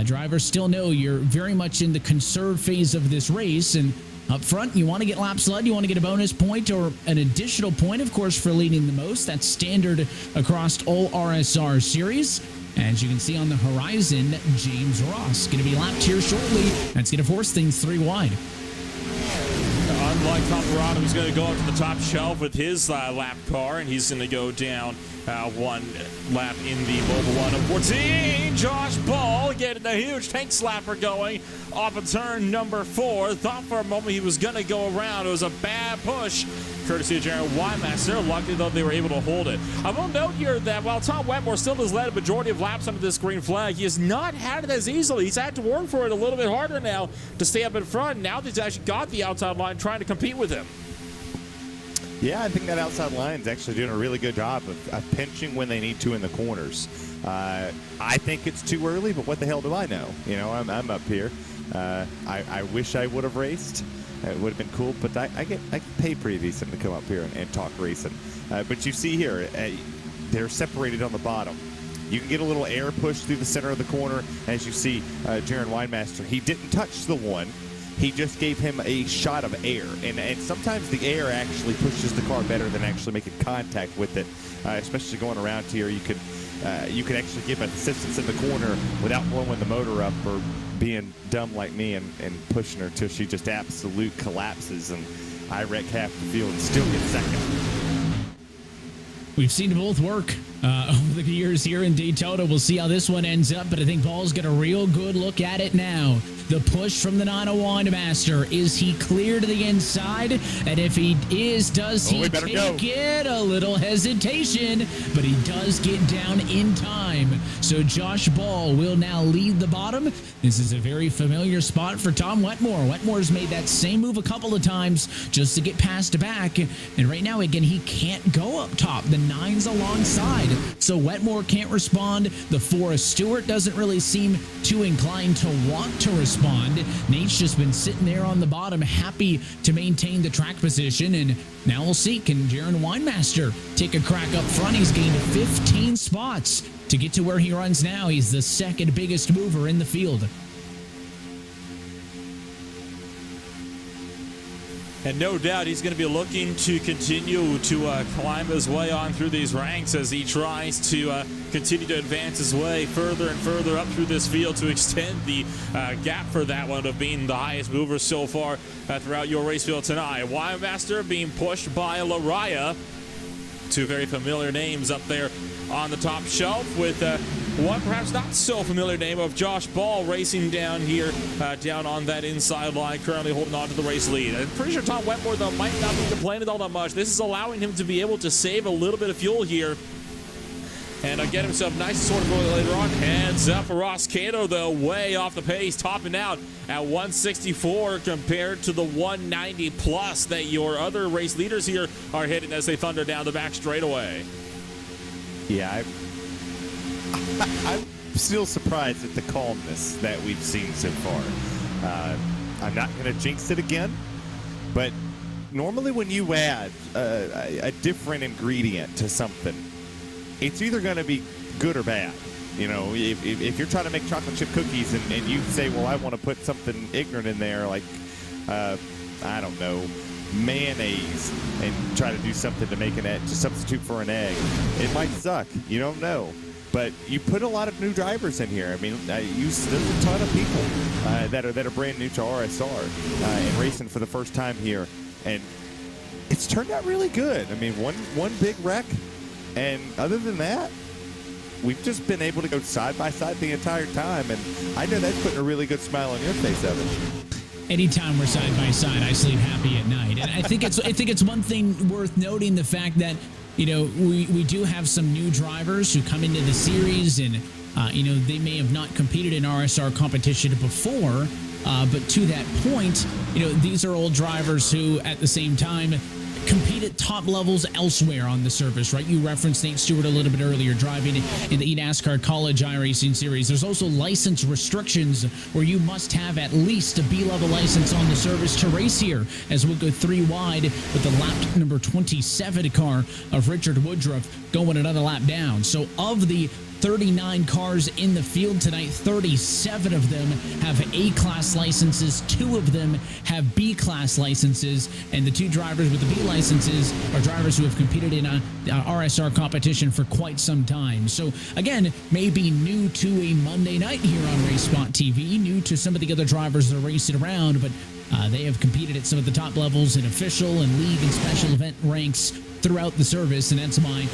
Drivers still know you're very much in the conserve phase of this race, and up front, you want to get lap sled, you want to get a bonus point or an additional point, of course, for leading the most. That's standard across all RSR series. As you can see on the horizon, James Ross going to be lapped here shortly. That's going to force things 3 wide. Unlike Tom Morado, he's going to go up to the top shelf with his lap car, and he's going to go down 1 lap in the Mobile 1 of 14. Josh Ball getting a huge tank slapper going off of turn number 4. Thought for a moment he was going to go around. It was a bad push, courtesy of Jaron Weinmaster. Luckily, though, they were able to hold it. I will note here that while Tom Wetmore still has led a majority of laps under this green flag, he has not had it as easily. He's had to work for it a little bit harder now to stay up in front. Now that he's actually got the outside line trying to compete with him. Yeah, I think that outside line is actually doing a really good job of pinching when they need to in the corners. I think it's too early, but what the hell do I know? You know, I'm up here. I wish I would have raced. It would have been cool, but I get paid pretty decent to come up here and talk racing. But you see here, they're separated on the bottom. You can get a little air push through the center of the corner. As you see, Jaron Weinmaster, he didn't touch the one. He just gave him a shot of air, and sometimes the air actually pushes the car better than actually making contact with it, especially going around here. You can actually give assistance in the corner without blowing the motor up or being dumb like me and pushing her till she just absolute collapses, and I wreck half the field and still get second. We've seen both work. over the years here in Daytona. We'll see how this one ends up, but I think Ball's got a real good look at it now. The push from the 901 Master. Is he clear to the inside? And if he is, does he take it? A little hesitation, but he does get down in time. So Josh Ball will now lead the bottom. This is a very familiar spot for Tom Wetmore. Wetmore's made that same move a couple of times just to get past the back. And right now, again, he can't go up top. The 9's alongside. So Wetmore can't respond. The Forrest Stewart doesn't really seem too inclined to want to respond. Nate's just been sitting there on the bottom, happy to maintain the track position. And now we'll see, can Jaron Winemaster take a crack up front? He's gained 15 spots to get to where he runs now. He's the second biggest mover in the field. And no doubt he's going to be looking to continue to climb his way on through these ranks as he tries to continue to advance his way further and further up through this field to extend the gap for that one of being the highest mover so far throughout your race field tonight. Winemaster being pushed by Lariah. Two very familiar names up there on the top shelf, with one perhaps not so familiar name of Josh Ball racing down here, down on that inside line, currently holding on to the race lead. I'm pretty sure Tom Wetmore, though, might not be complaining all that much. This is allowing him to be able to save a little bit of fuel here and get himself nice and sort of going later on. Heads up for Ross Cato, though, way off the pace, topping out at 164 compared to the 190 plus that your other race leaders here are hitting as they thunder down the back straightaway. Yeah, I'm still surprised at the calmness that we've seen so far. I'm not going to jinx it again, but normally when you add a different ingredient to something, it's either going to be good or bad. You know, if you're trying to make chocolate chip cookies and you say, well, I want to put something ignorant in there, like, I don't know, mayonnaise, and try to do something to make an egg, to substitute for an egg, it might suck. You don't know. But you put a lot of new drivers in here. I mean, there's a ton of people that are brand new to RSR and racing for the first time here, and it's turned out really good. I mean, one big wreck, and other than that, we've just been able to go side by side the entire time, and I know that's putting a really good smile on your face, Evan. Anytime we're side by side, I sleep happy at night. And I think it's one thing worth noting, the fact that, you know, we do have some new drivers who come into the series, and you know, they may have not competed in RSR competition before, but to that point, you know, these are old drivers who at the same time compete at top levels elsewhere on the surface, right? You referenced Nate Stewart a little bit earlier, driving in the eNASCAR College iRacing Series. There's also license restrictions where you must have at least a B-level license on the service to race here, as we'll go 3 wide with the lap number 27 car of Richard Woodruff going another lap down. So of the 39 cars in the field tonight, 37 of them have A-class licenses, 2 of them have B-class licenses, and the 2 drivers with the B licenses are drivers who have competed in a RSR competition for quite some time. So again, maybe new to a Monday night here on RaceSpotTV, new to some of the other drivers that are racing around, but they have competed at some of the top levels in official and league and special event ranks throughout the service, and that's why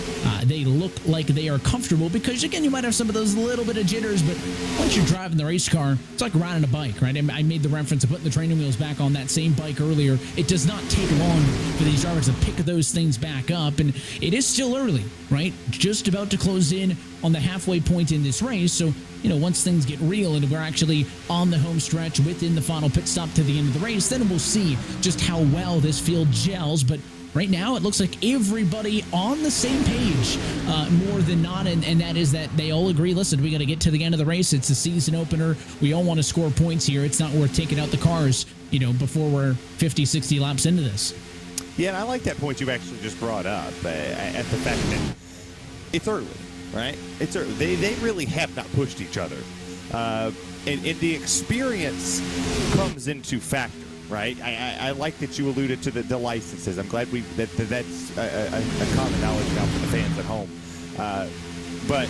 they look like they are comfortable, because again, you might have some of those little bit of jitters, but once you're driving the race car, it's like riding a bike, right? I made the reference of putting the training wheels back on that same bike earlier. It does not take long for these drivers to pick those things back up, and it is still early, right? Just about to close in on the halfway point in this race, so you know, once things get real and we're actually on the home stretch within the final pit stop to the end of the race, then we'll see just how well this field gels. But right now, it looks like everybody on the same page, more than not, and that is that they all agree, listen, we got to get to the end of the race. It's a season opener. We all want to score points here. It's not worth taking out the cars, you know, before we're 50, 60 laps into this. Yeah, and I like that point you actually just brought up, at the fact that it's early, right? It's early. They really have not pushed each other. And the experience comes into factor. Right, I like that you alluded to the licenses. I'm glad that's a common knowledge now for the fans at home. But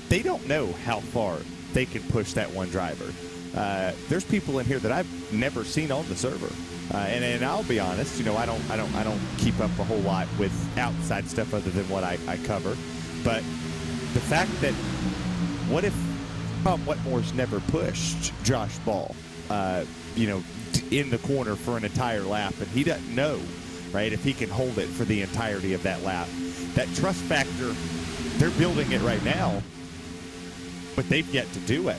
they don't know how far they can push that one driver. There's people in here that I've never seen on the server, and I'll be honest, you know, I don't keep up a whole lot with outside stuff other than what I cover. But the fact that, what if Tom Wetmore's never pushed Josh Ball, in the corner for an entire lap, and he doesn't know, right, if he can hold it for the entirety of that lap. That trust factor, they're building it right now, but they've yet to do it.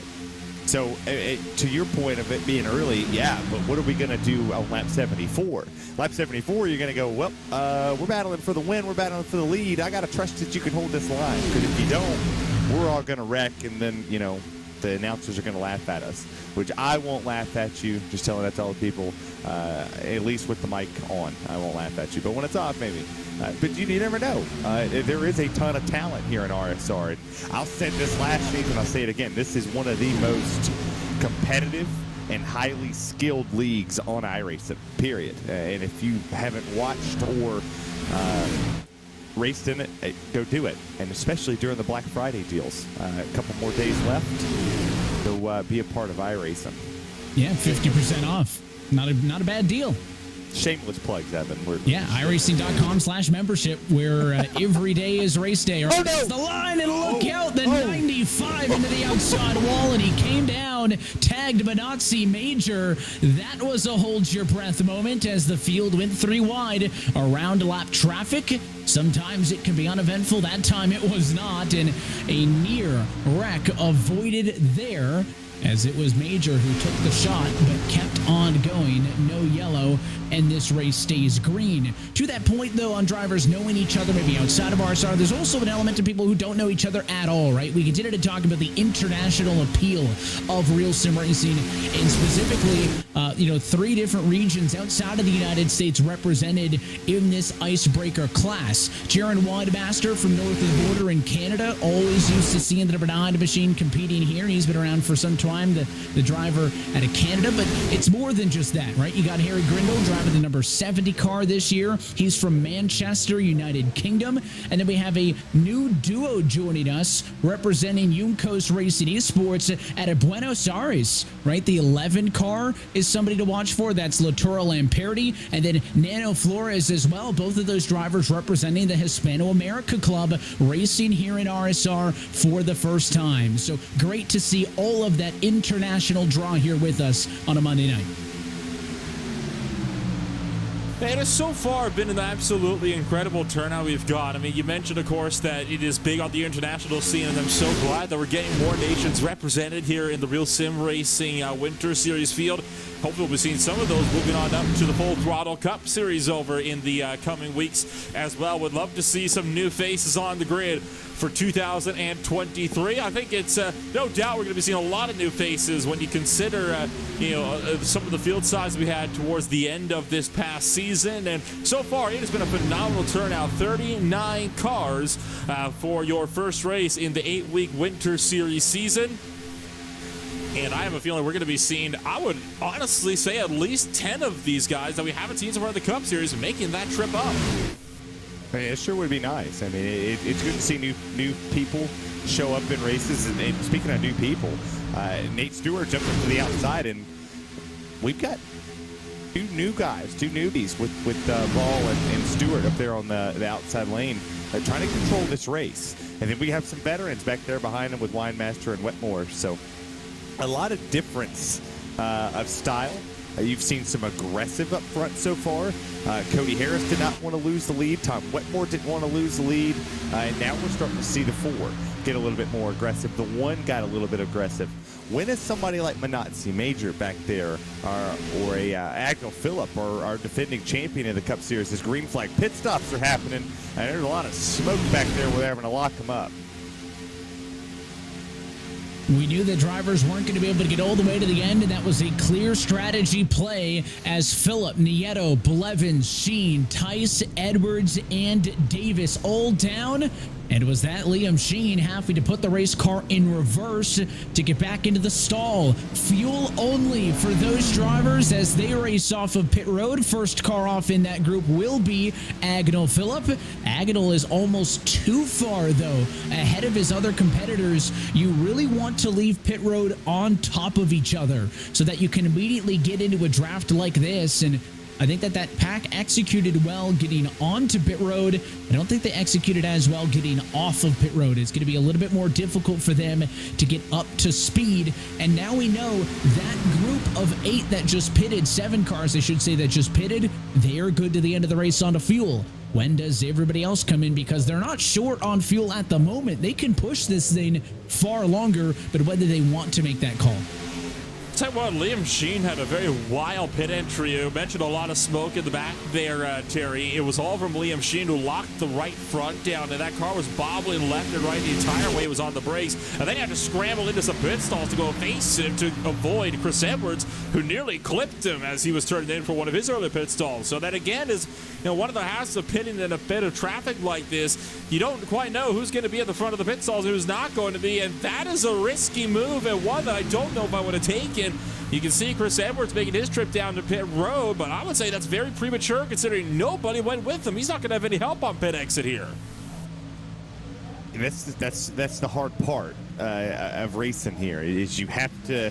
So to your point of it being early, yeah, but what are we going to do on lap 74? Lap 74, you're going to go, well, we're battling for the win, we're battling for the lead. I got to trust that you can hold this line, because if you don't, we're all going to wreck, and then, the announcers are going to laugh at us, which I won't laugh at you. Just telling that to all the people, at least with the mic on, I won't laugh at you. But when it's off, maybe. But you never know. There is a ton of talent here in RSR. And I'll say this last season, I'll say it again. This is one of the most competitive and highly skilled leagues on iRacing, period. And if you haven't watched or raced in it, go do it. And especially during the Black Friday deals. A couple more days left. So be a part of iRacing. Yeah, 50% off. Not a bad deal. Shameless plugs, Evan. Yeah, iRacing.com/membership, where every day is race day. Right? It's the line, and look out, the 95 into the outside wall, and he came down, tagged Manazzi Major. That was a hold your breath moment as the field went 3 wide around lap traffic. Sometimes it can be uneventful. That time it was not, and a near wreck avoided there, as it was Major who took the shot but kept on going. No yellow, and this race stays green. To that point, though, on drivers knowing each other, maybe outside of RSR, there's also an element of people who don't know each other at all, right? We continue to talk about the international appeal of RealSimRacing, and specifically, 3 different regions outside of the United States represented in this icebreaker class. Jaron Wademaster from north of the border in Canada, always used to seeing the number 9 machine competing here. He's been around for some time, the driver out of Canada, but it's more than just that, right? You got Harry Grindle driving the number 70 car this year. He's from Manchester, United Kingdom. And then we have a new duo joining us representing Yuncos Racing Esports out of Buenos Aires, right? The 11 car is somebody to watch for. That's Latoro Lamperti, and then Nano Flores as well. Both of those drivers representing the Hispano-America Club, racing here in RSR for the first time. So great to see all of that international draw here with us on a Monday night. It has so far been an absolutely incredible turnout we've got. I mean, you mentioned, of course, that it is big on the international scene, and I'm so glad that we're getting more nations represented here in the RealSimRacing Winter Series field. Hopefully we'll be seeing some of those moving on up to the Full Throttle Cup Series over in the coming weeks as well. Would love to see some new faces on the grid for 2023. I think it's no doubt we're going to be seeing a lot of new faces when you consider some of the field size we had towards the end of this past season. And so far it has been a phenomenal turnout. 39 cars for your first race in the 8-week Winter Series season. And I have a feeling we're going to be seeing, I would honestly say, at least 10 of these guys that we haven't seen so far in the Cup Series making that trip up. I mean, it sure would be nice. I mean, it's good to see new people show up in races. And speaking of new people, Nate Stewart jumped up to the outside, and we've got 2 new guys, 2 newbies with Ball and Stewart up there on the outside lane, trying to control this race. And then we have some veterans back there behind them with Winemaster and Wetmore. So a lot of difference of style. You've seen some aggressive up front so far. Cody Harris did not want to lose the lead. Tom Wetmore didn't want to lose the lead. And now we're starting to see the 4 get a little bit more aggressive. The 1 got a little bit aggressive. When is somebody like Manazzi Major back there, or a Agnel Phillip, or our defending champion in the Cup Series, as green flag pit stops are happening, and there's a lot of smoke back there where they're having to lock them up. We knew the drivers weren't going to be able to get all the way to the end, and that was a clear strategy play as Phillip, Nieto, Blevins, Sheen, Tice, Edwards, and Davis all down. And it was that Liam Sheen having to put the race car in reverse to get back into the stall. Fuel only for those drivers as they race off of pit road. First car off in that group will be Agnel Phillip. Agnel is almost too far, though, ahead of his other competitors. You really want to leave pit road on top of each other so that you can immediately get into a draft like this. And I think that pack executed well getting onto pit road. I don't think they executed as well getting off of pit road. It's going to be a little bit more difficult for them to get up to speed. And now we know that group of 8 that just pitted, 7 cars, I should say, that just pitted, they are good to the end of the race on the fuel. When does everybody else come in? Because they're not short on fuel at the moment. They can push this thing far longer, but whether they want to make that call. Tell you what, Liam Sheen had a very wild pit entry. You mentioned a lot of smoke in the back there, Terry. It was all from Liam Sheen, who locked the right front down, and that car was bobbling left and right the entire way it was on the brakes. And then he had to scramble into some pit stalls to go face him to avoid Chris Edwards, who nearly clipped him as he was turning in for one of his early pit stalls. So that, again, is one of the hazards of pitting in a bit of traffic like this. You don't quite know who's going to be at the front of the pit stalls and who's not going to be, and that is a risky move, and one that I don't know if I would have taken. You can see Chris Edwards making his trip down to pit road, but I would say that's very premature considering nobody went with him. He's not going to have any help on pit exit here. That's the hard part of racing here, is you have to,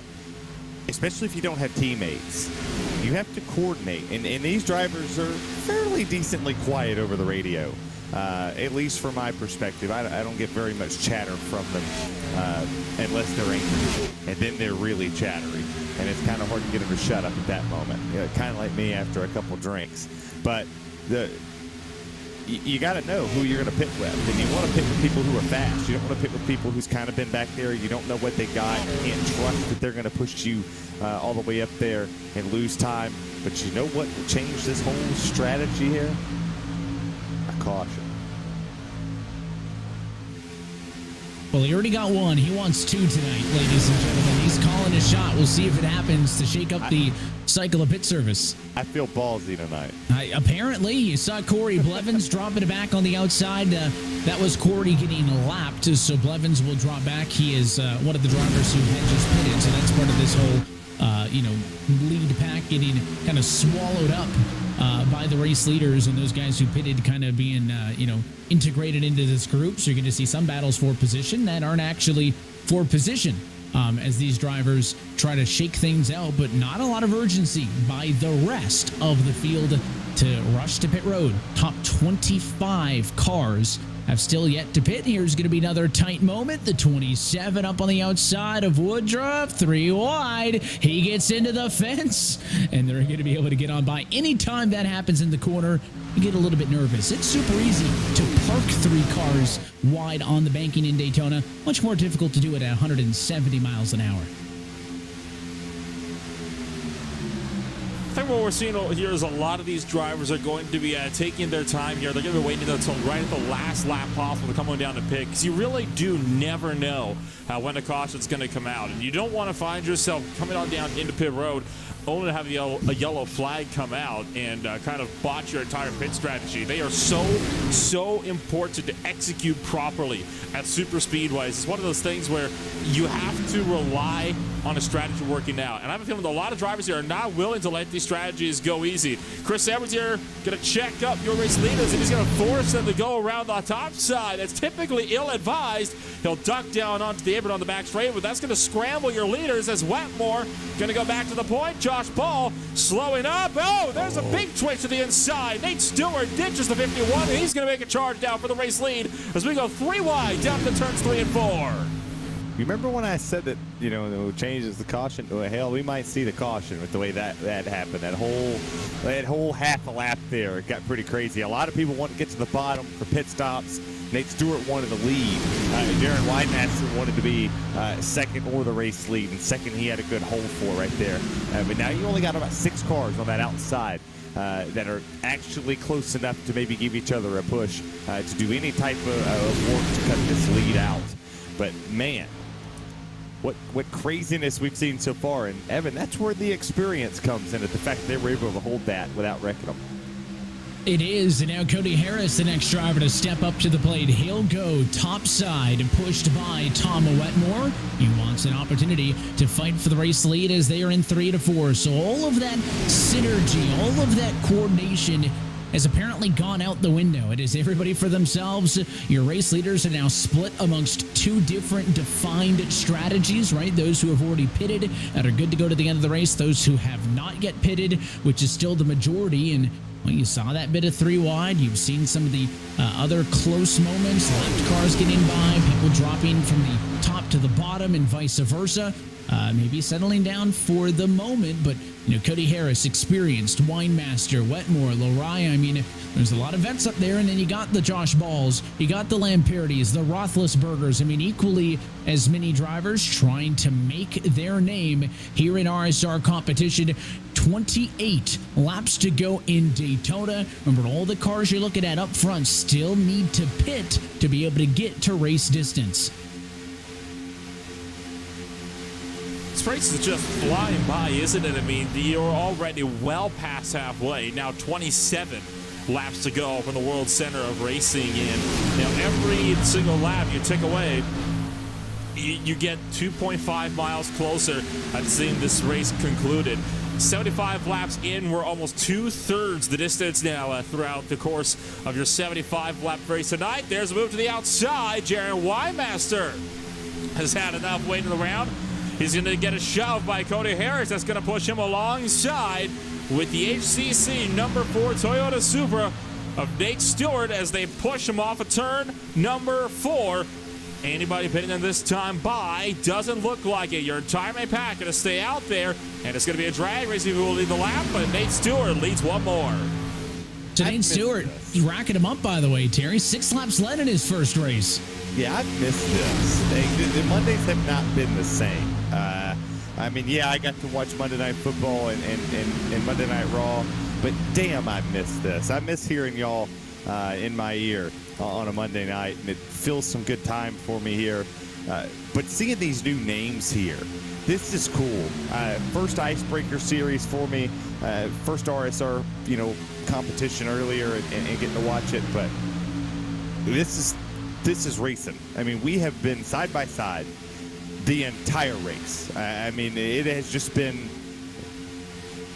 especially if you don't have teammates, you have to coordinate. And these drivers are fairly decently quiet over the radio. At least from my perspective, I don't get very much chatter from them unless they're angry, and then they're really chattery, and it's kind of hard to get them to shut up at that moment. Kind of like me after a couple drinks. But you got to know who you're going to pit with, and you want to pit with people who are fast. You don't want to pit with people who's kind of been back there. You don't know what they got. You can't trust that they're going to push you all the way up there and lose time. But you know what will change this whole strategy here? A caution. Well, he already got one. He wants 2 tonight, ladies and gentlemen. He's calling a shot. We'll see if it happens to shake up the cycle of pit service. I feel ballsy tonight. Apparently, you saw Corey Blevins dropping it back on the outside. That was Corey getting lapped, so Blevins will drop back. He is one of the drivers who had just pitted, so that's part of this whole lead pack getting kind of swallowed up by the race leaders and those guys who pitted kind of being, integrated into this group. So you're going to see some battles for position that aren't actually for position as these drivers try to shake things out, but not a lot of urgency by the rest of the field to rush to pit road. Top 25 cars have still yet to pit. Here's going to be another tight moment. The 27 up on the outside of Woodruff, 3 wide. He gets into the fence, and they're going to be able to get on by. Anytime that happens in the corner, you get a little bit nervous. It's super easy to park 3 cars wide on the banking in Daytona. Much more difficult to do it at 170 miles an hour. I think what we're seeing here is a lot of these drivers are going to be taking their time here. They're going to be waiting until right at the last lap possible to come on down to pit, because you really do never know when a caution's going to come out. And you don't want to find yourself coming on down into pit road only to have a yellow flag come out and kind of botch your entire pit strategy. They are so important to execute properly at super speedways. It's one of those things where you have to rely on a strategy working out. And I have a feeling that a lot of drivers here are not willing to let these strategies go easy. Chris Edwards here going to check up your race leaders, and he's going to force them to go around the top side. That's typically ill-advised. He'll duck down onto the apron on the back straight, but that's going to scramble your leaders as Wetmore going to go back to the point. Josh Paul slowing up. Oh, there's a big twitch to the inside. Nate Stewart ditches the 51, and he's going to make a charge down for the race lead as we go 3 wide down to turns 3 and 4. You remember when I said that, it changes the caution? Well, hell, we might see the caution with the way that happened. That whole half a lap there got pretty crazy. A lot of people want to get to the bottom for pit stops. Nate Stewart wanted to lead. Darren Weidmaster wanted to be second or the race lead, and second he had a good hold for right there. But now you only got about 6 cars on that outside that are actually close enough to maybe give each other a push to do any type of work to cut this lead out. But man, what craziness we've seen so far. And Evan, that's where the experience comes in, at the fact that they were able to hold that without wrecking them. It is, and now Cody Harris, the next driver to step up to the plate. He'll go topside, pushed by Tom Wetmore. He wants an opportunity to fight for the race lead as they are in 3 to 4. So all of that synergy, all of that coordination has apparently gone out the window. It is everybody for themselves. Your race leaders are now split amongst two different defined strategies, right? Those who have already pitted and are good to go to the end of the race, those who have not yet pitted, which is still the majority. And well, you saw that bit of 3 wide. You've seen some of the other close moments, lapped cars getting by, people dropping from the top to the bottom and vice versa. Maybe settling down for the moment, but you know, Cody Harris, experienced, Winemaster, Wetmore, Loriah. I mean, there's a lot of vets up there, and then you got the Josh Balls, you got the Lamperities, the Roethlisbergers. I mean, equally as many drivers trying to make their name here in RSR competition. 28 laps to go in Daytona. Remember, all the cars you're looking at up front still need to pit to be able to get to race distance. This race is just flying by, isn't it? I mean, you're already well past halfway. Now 27 laps to go from the World Center of Racing. And you know, every single lap you take away, you get 2.5 miles closer at seeing this race concluded. 75 laps in, we're almost 2/3 the distance now throughout the course of your 75-lap race tonight. There's a move to the outside. Jaron Wymaster has had enough waiting around. He's going to get a shove by Cody Harris. That's going to push him alongside with the HCC number 4 Toyota Supra of Nate Stewart as they push him off of turn number 4. Anybody pitting in this time by? Doesn't look like it. Your entire main pack going to stay out there, and it's going to be a drag race who will lead the lap, but Nate Stewart leads one more. So Nate Stewart racking him up, by the way, Terry. 6 laps led in his first race. Yeah, I've missed this. The Mondays have not been the same. I mean, yeah, I got to watch Monday Night Football and Monday Night Raw, but damn, I missed this. I miss hearing y'all in my ear on a Monday night, and it fills some good time for me here. But seeing these new names here, this is cool. First IceBreaker series for me, first RSR, you know, competition earlier, and getting to watch it. But this is racing. I mean, we have been side by side the entire race. I mean, it has just been.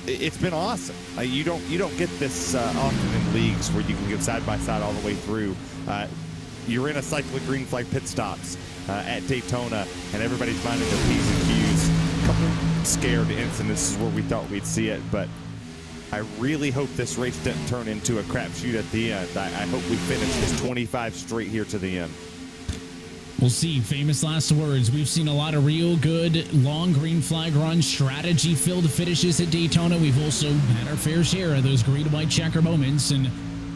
It's been awesome. You don't get this often in leagues where you can get side by side all the way through. You're in a cycle of green flag pit stops at Daytona, and everybody's minding their P's and Q's. A couple scared incidences where we thought we'd see it, but I really hope this race didn't turn into a crapshoot at the end. I hope we finish this 25 straight here to the end. We'll see. Famous last words. We've seen a lot of real good long green flag run strategy-filled finishes at Daytona. We've also had our fair share of those green and white checker moments, and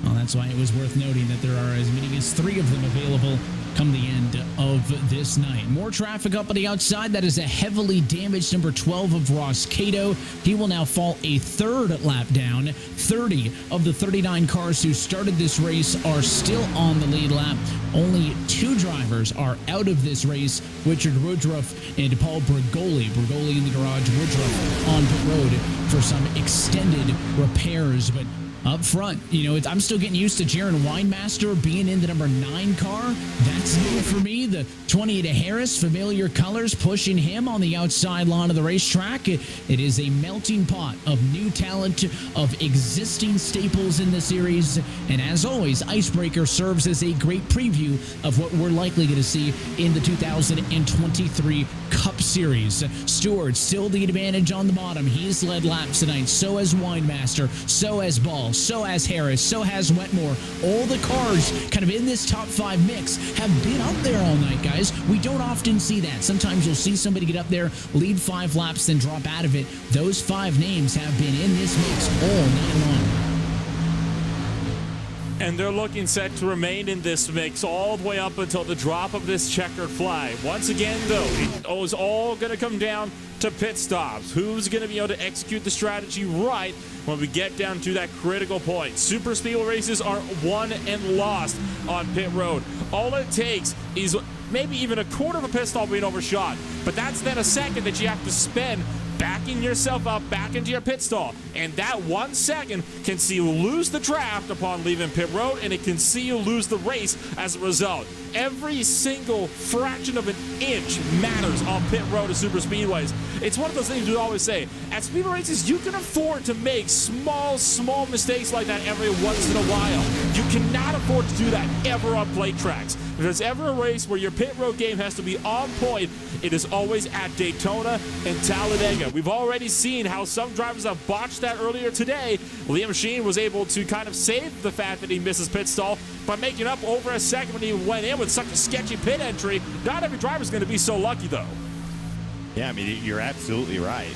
well, that's why it was worth noting that there are as many as 3 of them available come the end of this night. More traffic up on the outside. That is a heavily damaged number 12 of Ross Cato. He will now fall a 3rd lap down. 30 of the 39 cars who started this race are still on the lead lap. Only 2 drivers are out of this race, Richard Woodruff and Paul Brigoli. Brigoli in the garage, Woodruff on pit road for some extended repairs. But up front, you know, I'm still getting used to Jaron Winemaster being in the number 9 car. That's new for me. The 28 Harris, familiar colors, pushing him on the outside lawn of the racetrack. It is a melting pot of new talent, of existing staples in the series. And as always, IceBreaker serves as a great preview of what we're likely going to see in the 2023 Cup Series. Stewart still the advantage on the bottom. He's led laps tonight. So has Winemaster. So has Ball. So has Harris. So has Wetmore. All the cars kind of in this top 5 mix have been up there all night, guys. We don't often see that. Sometimes you'll see somebody get up there, lead 5 laps, then drop out of it. Those 5 names have been in this mix all night long. And they're looking set to remain in this mix all the way up until the drop of this checkered flag. Once again, though, it was all going to come down to pit stops. Who's going to be able to execute the strategy right when we get down to that critical point? Super speedway races are won and lost on pit road. All it takes is maybe even a quarter of a pit stop being overshot. But that's then a second that you have to spend backing yourself up back into your pit stall. And that 1 second can see you lose the draft upon leaving pit road, and it can see you lose the race as a result. every single fraction of an inch matters on pit road at super speedways. It's one of those things we always say. At speedway races, you can afford to make small mistakes like that every once in a while. You cannot afford to do that ever on plate tracks. If there's ever a race where your pit road game has to be on point, it is always at Daytona and Talladega. We've already seen how some drivers have botched that earlier today. Liam Sheen was able to kind of save the fact that he misses pit stall by making up over a second when he went in with such a sketchy pit entry. Not every driver's going to be so lucky, though. Yeah, I mean, you're absolutely right.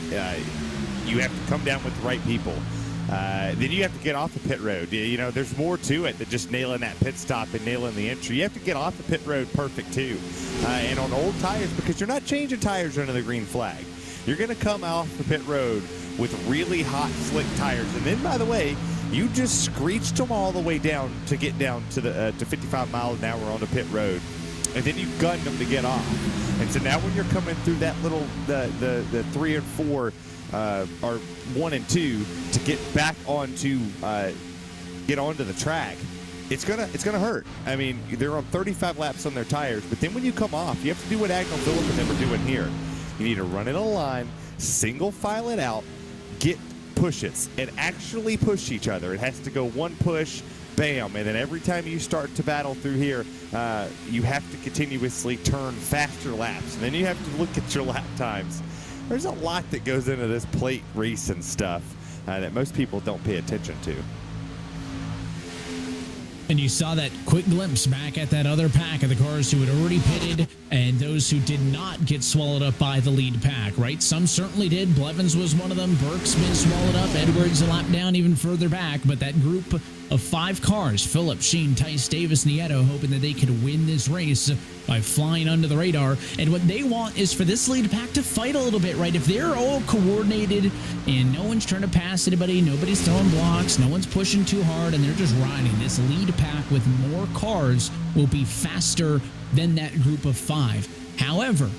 You have to come down with the right people. Then you have to get off the pit road. You know, there's more to it than just nailing that pit stop and nailing the entry. You have to get off the pit road perfect, too. And on old tires, because you're not changing tires under the green flag. You're going to come off the pit road with really hot, slick tires. And then, by the way, you just screeched them all the way down to get down to the to 55 miles an hour on the pit road. And then you gunned them to get off. And so now when you're coming through that little, the 3 and 4, or 1 and 2 to get back onto get onto the track, it's gonna hurt. I mean, they're on 35 laps on their tires, but then when you come off, you have to do what Agnell Phillip and them are doing here. You need to run in a line, single file it out, get pushes, and actually push each other. It has to go one push, bam, and then every time you start to battle through here, you have to continuously turn faster laps, and then you have to look at your lap times. There's a lot that goes into this plate race and stuff that most people don't pay attention to. And you saw that quick glimpse back at that other pack of the cars who had already pitted and those who did not get swallowed up by the lead pack, right? Some certainly did. Blevins was one of them. Burke's been swallowed up. Edwards a lap down even further back. But that group of 5 cars, Phillip, Sheen, Tice, Davis, Nieto, hoping that they could win this race by flying under the radar. And what they want is for this lead pack to fight a little bit, right? If they're all coordinated and no one's trying to pass anybody, nobody's throwing blocks, no one's pushing too hard, and they're just riding, this lead pack with more cars will be faster than that group of 5. However,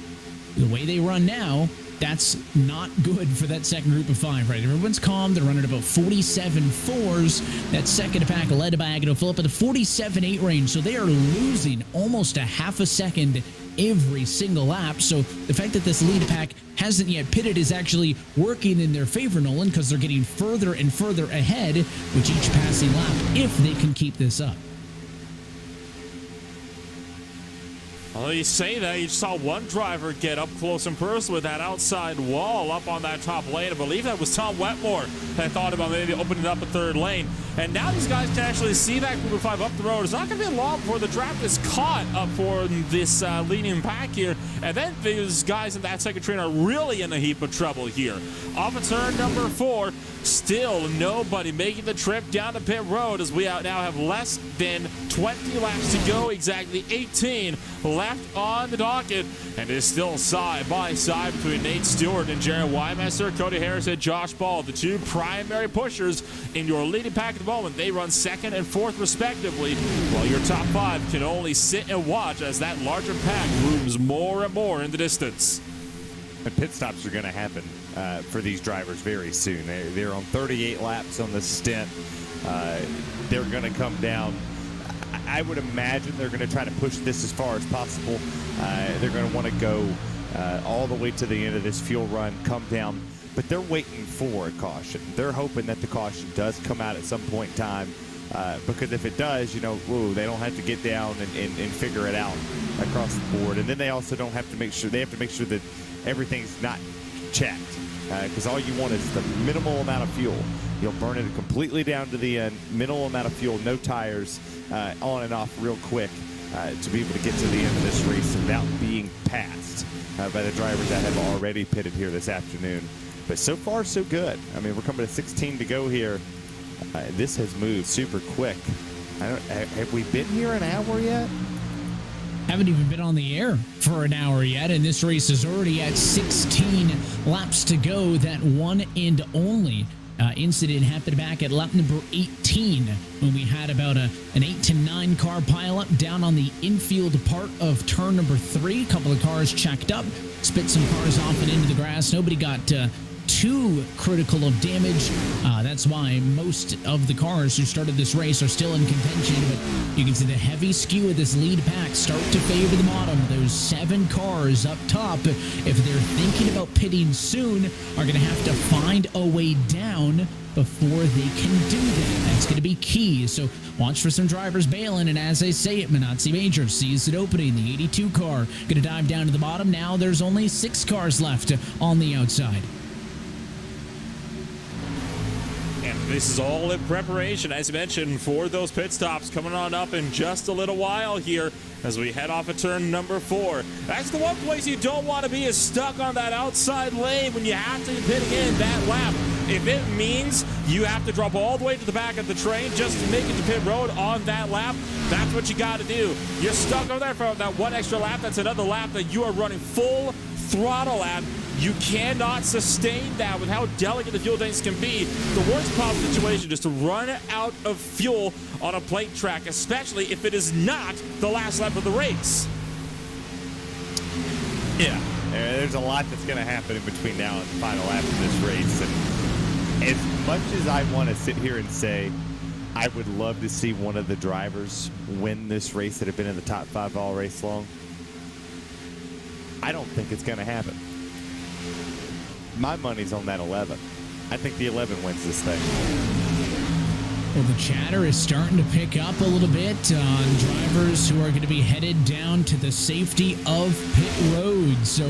the way they run now, that's not good for that second group of 5, right? Everyone's calm. They're running about 47.4s. That second pack led by Agnell Phillip at the 47.8 range. So they are losing almost a half a second every single lap. So the fact that this lead pack hasn't yet pitted is actually working in their favor, Nolan, because they're getting further and further ahead with each passing lap if they can keep this up. Well, you say that. You saw one driver get up close and personal with that outside wall up on that top lane. I believe that was Tom Wetmore that thought about maybe opening up a third lane. And now these guys can actually see that group of 5 up the road. It's not going to be long before the draft is caught up for this leading pack here. And then these guys in that second train are really in a heap of trouble here. Off of turn number 4, still nobody making the trip down to pit road as we now have less than 20 laps to go, exactly 18 left on the docket, and it's still side by side between Nate Stewart and Jared Wymester, Cody Harris and Josh Ball, the 2 primary pushers in your leading pack at the moment. They run 2nd and 4th respectively, while your top 5 can only sit and watch as that larger pack looms more and more in the distance. And pit stops are going to happen for these drivers very soon. They're on 38 laps on the stint. They're going to come down. I would imagine they're going to try to push this as far as possible. They're going to want to go all the way to the end of this fuel run, come down, but they're waiting for a caution. They're hoping that the caution does come out at some point in time, because if it does, you know, they don't have to get down and figure it out across the board. And then they also don't have to make sure, they have to make sure that everything's not checked, because all you want is the minimal amount of fuel. You'll burn it completely down to the end, minimal amount of fuel, no tires, on and off real quick, to be able to get to the end of this race without being passed by the drivers that have already pitted here this afternoon. But so far, so good. I mean, we're coming to 16 to go here. This has moved super quick. Have we been here an hour yet? Haven't even been on the air for an hour yet, and this race is already at 16 laps to go. That one and only incident happened back at lap number 18 when we had about an 8 to 9 car pileup down on the infield part of turn number 3. A couple of cars checked up, spit some cars off and into the grass. Nobody got too critical of damage. That's why most of the cars who started this race are still in contention, but you can see the heavy skew of this lead pack start to favor the bottom. Those 7 cars up top, if they're thinking about pitting soon, are going to have to find a way down before they can do that. That's going to be key. So watch for some drivers bailing, and as I say it, Minazzi Major sees it opening. The 82 car going to dive down to the bottom. Now there's only 6 cars left on the outside. And this is all in preparation, as mentioned, for those pit stops coming on up in just a little while here as we head off of turn number 4. That's the one place you don't want to be, is stuck on that outside lane when you have to pit again that lap. If it means you have to drop all the way to the back of the train just to make it to pit road on that lap, that's what you got to do. You're stuck over there for that one extra lap. That's another lap that you are running full throttle at. You cannot sustain that with how delicate the fuel tanks can be. The worst possible situation is to run out of fuel on a plate track, especially if it is not the last lap of the race. Yeah, there's a lot that's going to happen in between now and the final lap of this race. And as much as I want to sit here and say I would love to see one of the drivers win this race that have been in the top 5 all race long, I don't think it's going to happen. My money's on that 11. I think the 11 wins this thing. Well, the chatter is starting to pick up a little bit on drivers who are going to be headed down to the safety of pit road. So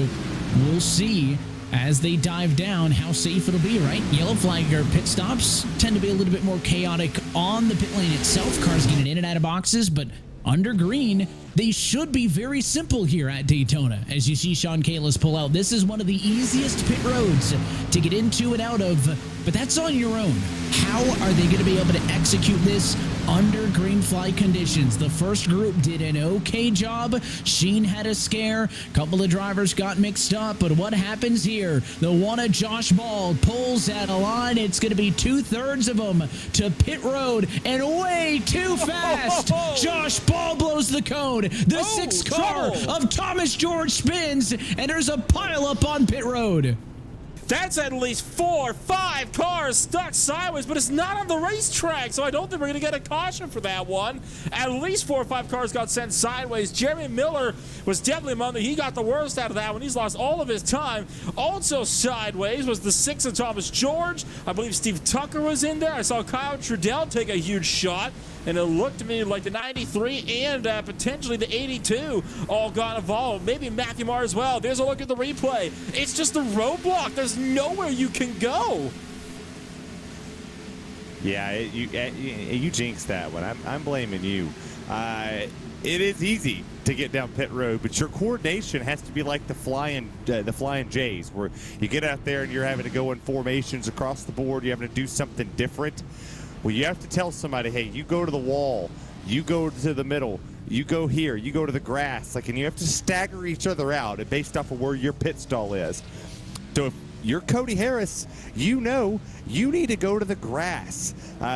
we'll see as they dive down how safe it'll be, right? Yellow flag or pit stops tend to be a little bit more chaotic on the pit lane itself. Cars getting in and out of boxes, but under green, they should be very simple here at Daytona. As you see Sean Kalis pull out, this is one of the easiest pit roads to get into and out of, but that's on your own. How are they going to be able to execute this under green flag conditions? The first group did an okay job. Sheen had a scare. A couple of drivers got mixed up, but what happens here? The one of Josh Ball pulls at a line. It's going to be 2/3 of them to pit road, and way too fast. Josh Ball blows the code. The 6th car of Thomas George spins, and there's a pileup on pit road. That's at least 4 or 5 cars stuck sideways, but it's not on the racetrack, so I don't think we're going to get a caution for that one. At least 4 or 5 cars got sent sideways. Jeremy Miller was definitely among them. He got the worst out of that one. He's lost all of his time. Also sideways was the 6 of Thomas George. I believe Steve Tucker was in there. I saw Kyle Trudell take a huge shot. And it looked to me like the 93 and potentially the 82 all got involved. Maybe Matthew Marr as well. There's a look at the replay. It's just a roadblock. There's nowhere you can go. Yeah, you jinxed that one. I'm blaming you. It is easy to get down pit road, but your coordination has to be like the flying Jays, where you get out there and you're having to go in formations across the board. You're having to do something different. Well, you have to tell somebody, hey, you go to the wall, you go to the middle, you go here, you go to the grass, and you have to stagger each other out based off of where your pit stall is. So if you're Cody Harris, you know you need to go to the grass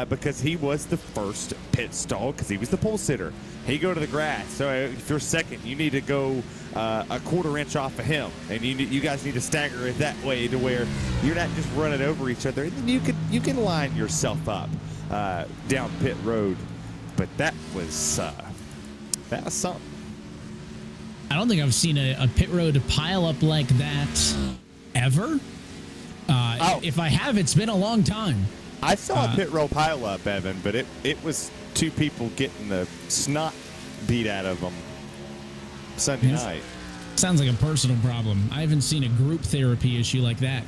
because he was the first pit stall because he was the pole sitter. He go to the grass. So if you're second, you need to go a 1/4 inch off of him, and you guys need to stagger it that way to where you're not just running over each other. And then you can line yourself up down pit road. But that was something. I don't think I've seen a pit road pile up like that ever. If I have, it's been a long time. I saw a pit row pile up, Evan, but it was 2 people getting the snot beat out of them Sunday night. Sounds like a personal problem. I haven't seen a group therapy issue like that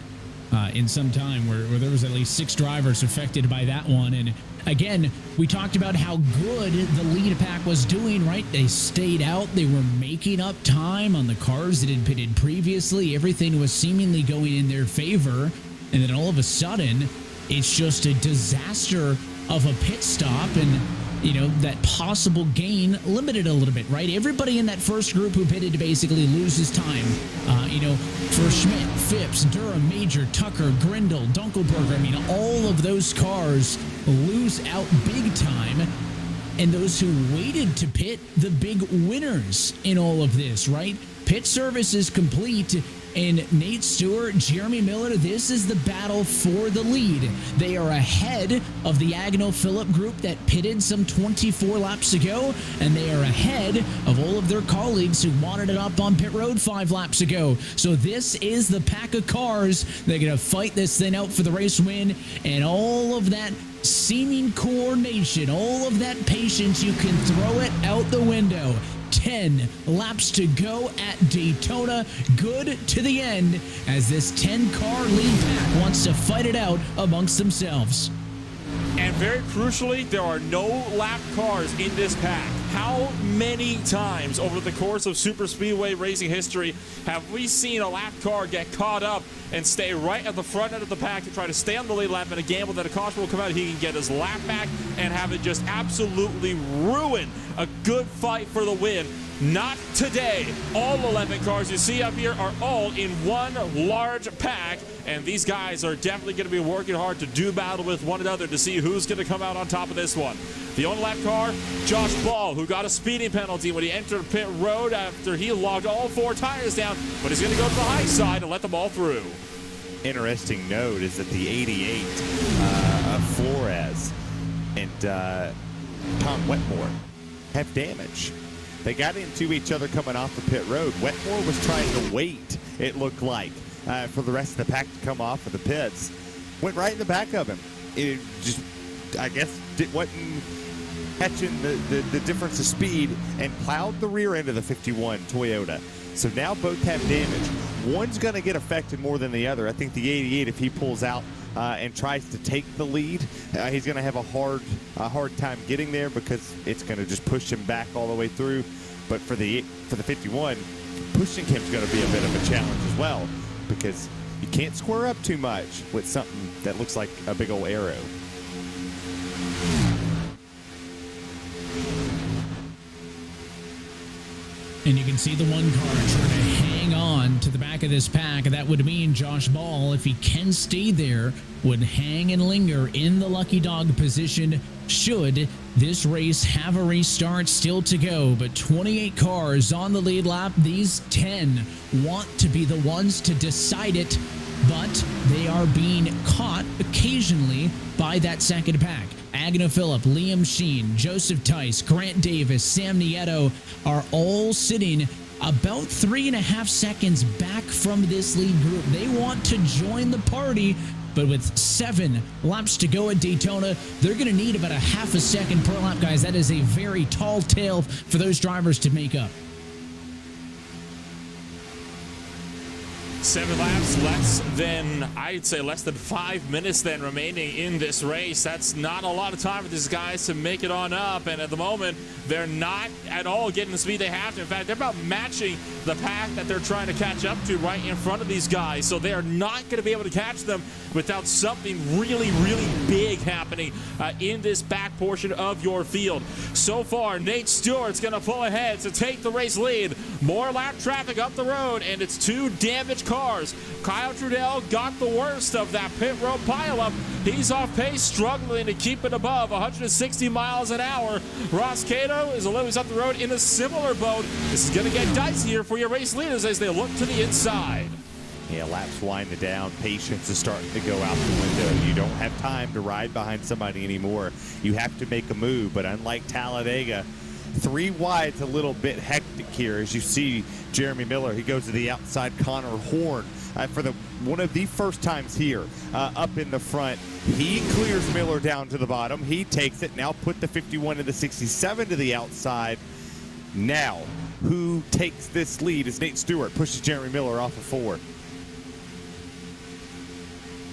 in some time where there was at least 6 drivers affected by that one. And again, we talked about how good the lead pack was doing, right? They stayed out. They were making up time on the cars that had pitted previously. Everything was seemingly going in their favor. And then all of a sudden, it's just a disaster of a pit stop, and that possible gain limited a little bit, right? Everybody in that first group who pitted basically loses time. For Schmidt, Phipps, Durham, Major, Tucker, Grindle, Dunkelberger, all of those cars lose out big time. And those who waited to pit, the big winners in all of this, right? Pit service is complete. And Nate Stewart, Jeremy Miller, this is the battle for the lead. They are ahead of the Agnell Phillip group that pitted some 24 laps ago, and they are ahead of all of their colleagues who wanted it up on pit road 5 laps ago. So this is the pack of cars. They're going to fight this thing out for the race win, and all of that seeming coordination, all of that patience, you can throw it out the window. 10 laps to go at Daytona. Good to the end as this 10-car lead pack wants to fight it out amongst themselves. And very crucially, there are no lap cars in this pack. How many times over the course of super speedway racing history have we seen a lap car get caught up and stay right at the front end of the pack to try to stay on the lead lap and a gamble that a caution will come out, he can get his lap back and have it just absolutely ruin a good fight for the win? Not today. All 11 cars you see up here are all in one large pack, and these guys are definitely going to be working hard to do battle with one another to see who's going to come out on top of this one. The only lap car, Josh Ball, who got a speeding penalty when he entered pit road after he logged all 4 tires down, but he's going to go to the high side and let them all through. Interesting note is that the 88 of Flores and Tom Wetmore have damage. They got into each other coming off the pit road. Wetmore was trying to wait, it looked like, for the rest of the pack to come off of the pits. Went right in the back of him. It just, I guess, wasn't catching the difference of speed and plowed the rear end of the 51 Toyota. So now both have damage. One's going to get affected more than the other. I think the 88, if he pulls out and tries to take the lead, he's going to have a hard time getting there because it's going to just push him back all the way through. But for the 51, pushing him's going to be a bit of a challenge as well because you can't square up too much with something that looks like a big old arrow. And you can see the one car trying to hang on to the back of this pack. That would mean Josh Ball, if he can stay there, would hang and linger in the lucky dog position should this race have a restart still to go. But 28 cars on the lead lap. These 10 want to be the ones to decide it, but they are being caught occasionally by that second pack. Agnell Phillip, Liam Sheen, Joseph Tice, Grant Davis, Sam Nieto are all sitting about 3.5 seconds back from this lead group. They want to join the party, but with 7 laps to go at Daytona, they're going to need about a half a second per lap, guys. That is a very tall tale for those drivers to make up. 7 laps, I'd say less than 5 minutes then remaining in this race. That's not a lot of time for these guys to make it on up, and at the moment, they're not at all getting the speed they have to. In fact, they're about matching the pack that they're trying to catch up to right in front of these guys, so they are not going to be able to catch them without something really, really big happening in this back portion of your field. So far, Nate Stewart's going to pull ahead to take the race lead. More lap traffic up the road, and it's 2 damaged cars. Kyle Trudell got the worst of that pit road pileup. He's off pace, struggling to keep it above 160 miles an hour. Ross Cato is a little bit up the road in a similar boat. This is going to get dicey here for your race leaders as they look to the inside. Yeah, laps winding down. Patience is starting to go out the window. You don't have time to ride behind somebody anymore. You have to make a move, but unlike Talladega, 3 wide's a little bit hectic here. As you see Jeremy Miller, he goes to the outside. Connor Horn for one of the first times here up in the front. He clears Miller down to the bottom. He takes it. Now put the 51 and the 67 to the outside. Now, who takes this lead as Nate Stewart pushes Jeremy Miller off of 4.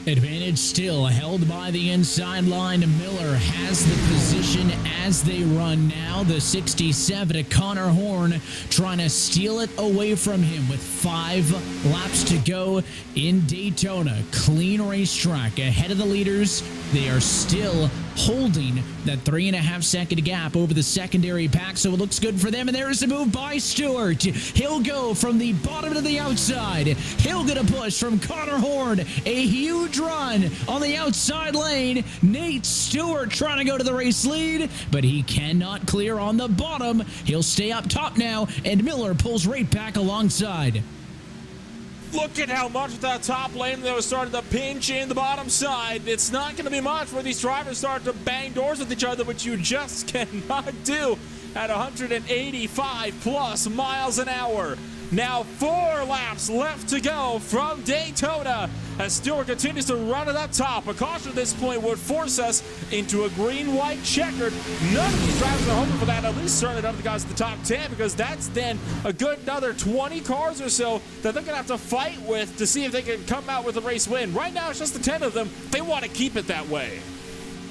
Advantage still held by the inside line. Miller has the position as they run now. The 67 to Connor Horn trying to steal it away from him with 5 laps to go in Daytona. Clean racetrack ahead of the leaders. They are still holding that 3.5 second gap over the secondary pack, so it looks good for them. And there's a move by Stewart. He'll go from the bottom to the outside. He'll get a push from Connor Horn. A huge run on the outside lane. Nate Stewart trying to go to the race lead, but he cannot clear on the bottom. He'll stay up top now, and Miller pulls right back alongside. Look at how much of that top lane that was starting to pinch in the bottom side. It's not going to be much where these drivers start to bang doors with each other, which you just cannot do at 185 plus miles an hour. Now 4 laps left to go from Daytona as Stewart continues to run it up top. A caution at this point would force us into a green-white checkered. None of these drivers are hoping for that, at least certainly none of the guys in the top 10, because that's then a good another 20 cars or so that they're going to have to fight with to see if they can come out with a race win. Right now, it's just the 10 of them. They want to keep it that way.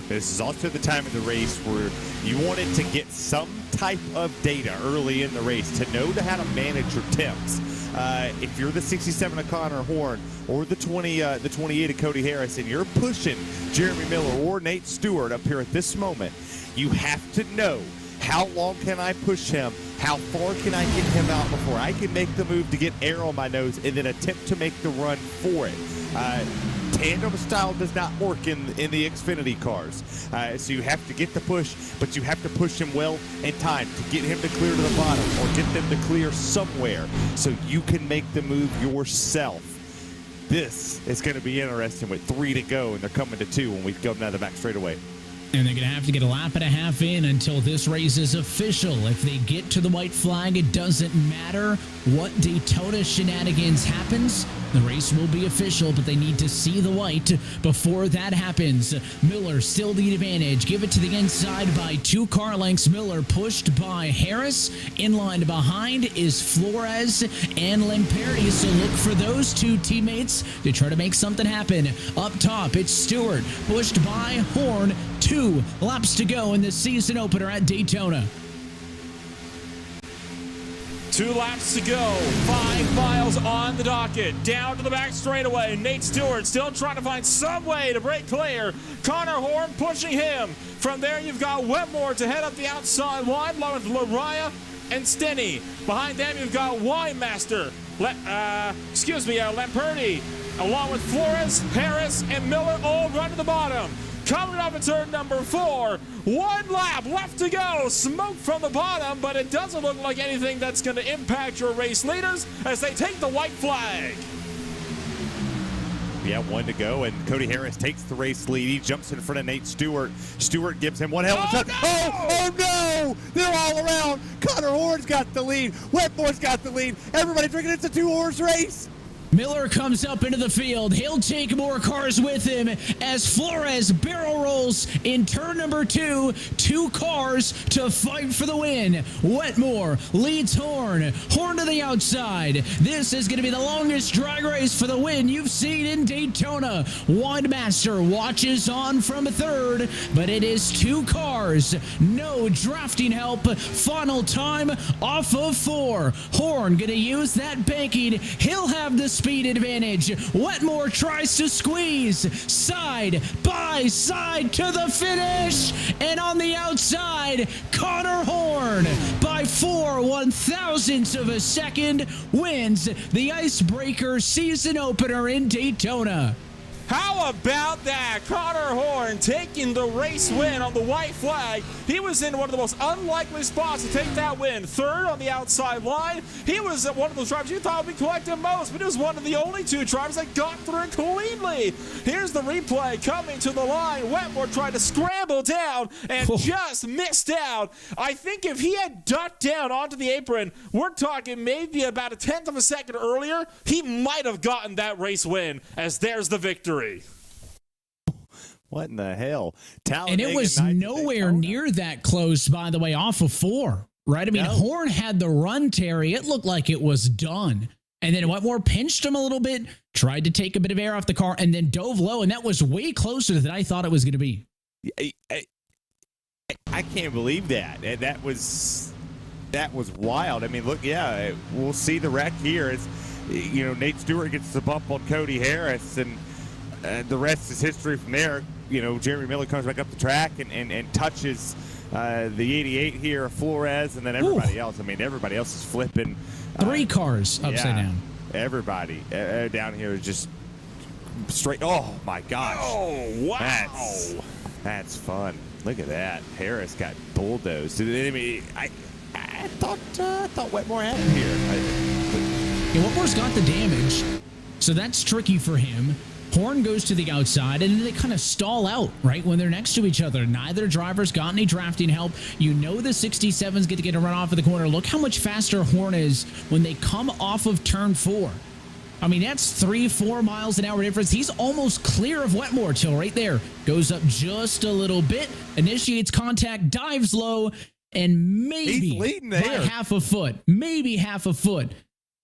This is also the time of the race where you wanted to get some type of data early in the race to know how to manage your temps. If you're the 67 of Connor Horn or the 28 of Cody Harris and you're pushing Jeremy Miller or Nate Stewart up here at this moment, you have to know how long can I push him, how far can I get him out before I can make the move to get air on my nose and then attempt to make the run for it. Tandem style does not work in the Xfinity cars. So you have to get the push, but you have to push him well in time to get him to clear to the bottom or get them to clear somewhere so you can make the move yourself. This is going to be interesting with 3 to go, and they're coming to 2 when we go down the back straightaway. And they're going to have to get a lap and a half in until this race is official. If they get to the white flag, it doesn't matter what Daytona shenanigans happens. The race will be official, but they need to see the white before that happens. Miller still the advantage. Give it to the inside by 2 car lengths. Miller pushed by Harris. In line behind is Flores and Lamperti. So look for those 2 teammates to try to make something happen. Up top, it's Stewart pushed by Horn. 2 laps to go in the season opener at Daytona. 2 laps to go, 5 miles on the docket, down to the back straightaway. Nate Stewart still trying to find some way to break clear. Connor Horn pushing him. From there, you've got Wetmore to head up the outside line, along with Lariah and Stenny. Behind them, you've got Winemaster, Lamperti, along with Flores, Harris, and Miller all run to the bottom. Coming up in turn number 4, 1 lap left to go. Smoke from the bottom, but it doesn't look like anything that's going to impact your race leaders as they take the white flag. Yeah, 1 to go, and Cody Harris takes the race lead. He jumps in front of Nate Stewart. Stewart gives him one hell of a shot. No! Oh, no! They're all around. Connor Horn's got the lead. Wetmore's got the lead. Everybody drinking. It's a 2-horse race. Miller comes up into the field. He'll take more cars with him as Flores barrel rolls in turn number 2. 2 cars to fight for the win. Wetmore leads Horn. Horn to the outside. This is going to be the longest drag race for the win you've seen in Daytona. Winemaster watches on from 3rd, but it is 2 cars. No drafting help. Final time off of 4. Horn going to use that banking. He'll have the speed advantage. Wetmore tries to squeeze side by side to the finish, and on the outside, Connor Horn by 4 1/1000ths of a second wins the IceBreaker season opener in Daytona. How about that? Connor Horn taking the race win on the white flag. He was in one of the most unlikely spots to take that win. 3rd on the outside line. He was one of those drivers you thought would be collecting most, but he was one of the only 2 drivers that got through cleanly. Here's the replay coming to the line. Wetmore tried to scramble down and just missed out. I think if he had ducked down onto the apron, we're talking maybe about a 1/10 of a second earlier, he might have gotten that race win, as there's the victory. What in the hell? And it was nowhere near that close, by the way, off of 4, right? I mean, Horn had the run, Terry. It looked like it was done. And then Wetmore pinched him a little bit, tried to take a bit of air off the car, and then dove low, and that was way closer than I thought it was going to be. I can't believe that. That was wild. I mean, look, yeah, we'll see the wreck here. It's, Nate Stewart gets the bump on Cody Harris, and the rest is history from there. Jeremy Miller comes back up the track and touches the 88 here, Flores, and then everybody else. I mean, everybody else is flipping. 3 cars upside down. Everybody down here is just straight. Oh, my gosh. Oh, wow. That's fun. Look at that. Harris got bulldozed. I mean, I thought Wetmore had him here. Wetmore's got the damage. So that's tricky for him. Horn goes to the outside, and then they kind of stall out, right, when they're next to each other. Neither driver's got any drafting help. You know the 67's get to get a run off of the corner. Look how much faster Horn is when they come off of turn 4. I mean, that's 3-4 miles an hour difference. He's almost clear of Wetmore till right there. Goes up just a little bit, initiates contact, dives low, and maybe by half a foot, maybe half a foot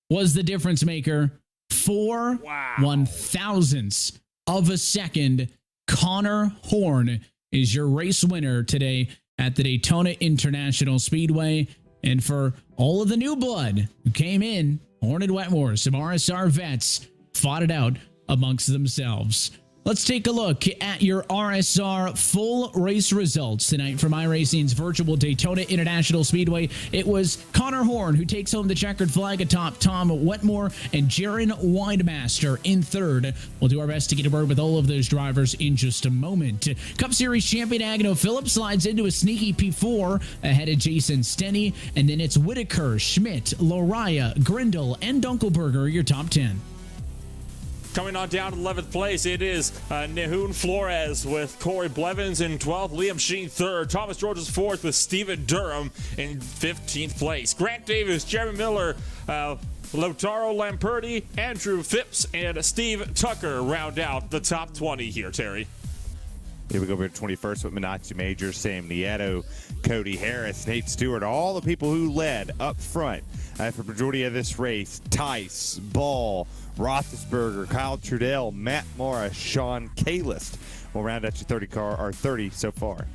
was the difference maker. 4 1,000ths of a second. Connor Horn is your race winner today at the Daytona International Speedway. And for all of the new blood who came in, Horn and Wetmore, some RSR vets, fought it out amongst themselves. Let's take a look at your RSR full race results tonight from iRacing's virtual Daytona International Speedway. It was Connor Horn who takes home the checkered flag atop Tom Wetmore and Jaron Weidemaster in third. We'll do our best to get a word with all of those drivers in just a moment. Cup Series champion Agno Phillips slides into a sneaky P4 ahead of Jason Stenny, and then it's Whitaker, Schmidt, Loraya, Grindle, and Dunkelberger, your top 10. Coming on down to 11th place, it is Nahun Flores with Corey Blevins in 12th, Liam Sheen 3rd, Thomas George's 4th with Stephen Durham in 15th place. Grant Davis, Jeremy Miller, Lautaro Lamperti, Andrew Phipps, and Steve Tucker round out the top 20 here, Terry. Here we go over to 21st with Minachi Major, Sam Nieto, Cody Harris, Nate Stewart, all the people who led up front for the majority of this race. Tice, Ball, Roethlisberger, Kyle Trudell, Matt Morris, Sean Kalist will round out your 30 car, or 30 so far.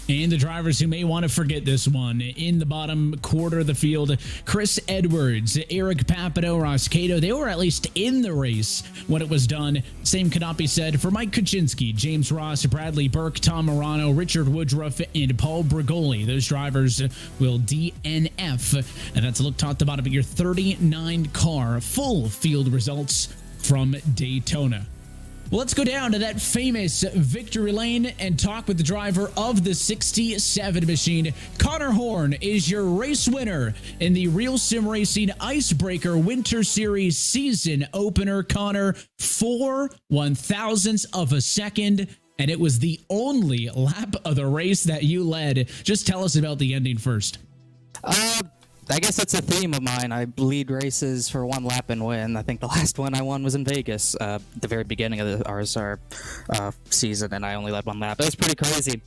And the drivers who may want to forget this one, in the bottom quarter of the field, Chris Edwards, Eric Papineau, Ross Cato, they were at least in the race when it was done. Same cannot be said for Mike Kuczynski, James Ross, Bradley Burke, Tom Morano, Richard Woodruff, and Paul Brigoli. Those drivers will DNF. And that's a look top to bottom of your 39 car full field results from Daytona. Well, let's go down to that famous victory lane and talk with the driver of the 67 machine. Connor Horn is your race winner in the RealSimRacing IceBreaker Winter Series season opener. Connor, 4 1,000ths of a second, and it was the only lap of the race that you led. Just tell us about the ending first. I guess that's a theme of mine. I lead races for one lap and win. I think the last one I won was in Vegas, at the very beginning of the RSR season, and I only led one lap. It was pretty crazy.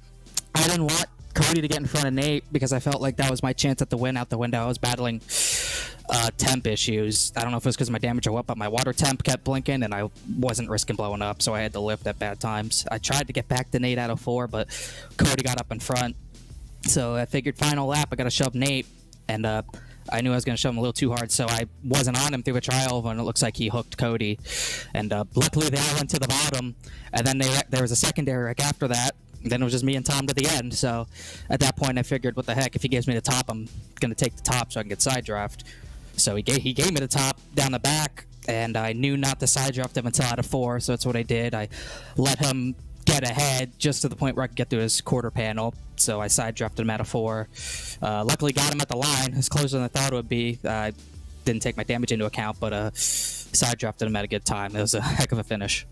I didn't want Cody to get in front of Nate because I felt like that was my chance at the win out the window. I was battling temp issues. I don't know if it was because of my damage or what, but my water temp kept blinking, and I wasn't risking blowing up, so I had to lift at bad times. I tried to get back to Nate out of 4, but Cody got up in front. So I figured final lap, I got to shove Nate. And I knew I was going to shove him a little too hard, so I wasn't on him through a trial, and it looks like he hooked Cody. And luckily, they all went to the bottom, and then there was a secondary wreck after that. And then it was just me and Tom to the end. So at that point, I figured, what the heck, if he gives me the top, I'm going to take the top so I can get side draft. So he gave me the top down the back, and I knew not to side draft him until out of 4, so that's what I did. I let him get ahead just to the point where I could get to his quarter panel. So I side drafted him out of 4. Luckily got him at the line, as close as I thought it would be. I didn't take my damage into account, but side drafted him at a good time. It was a heck of a finish.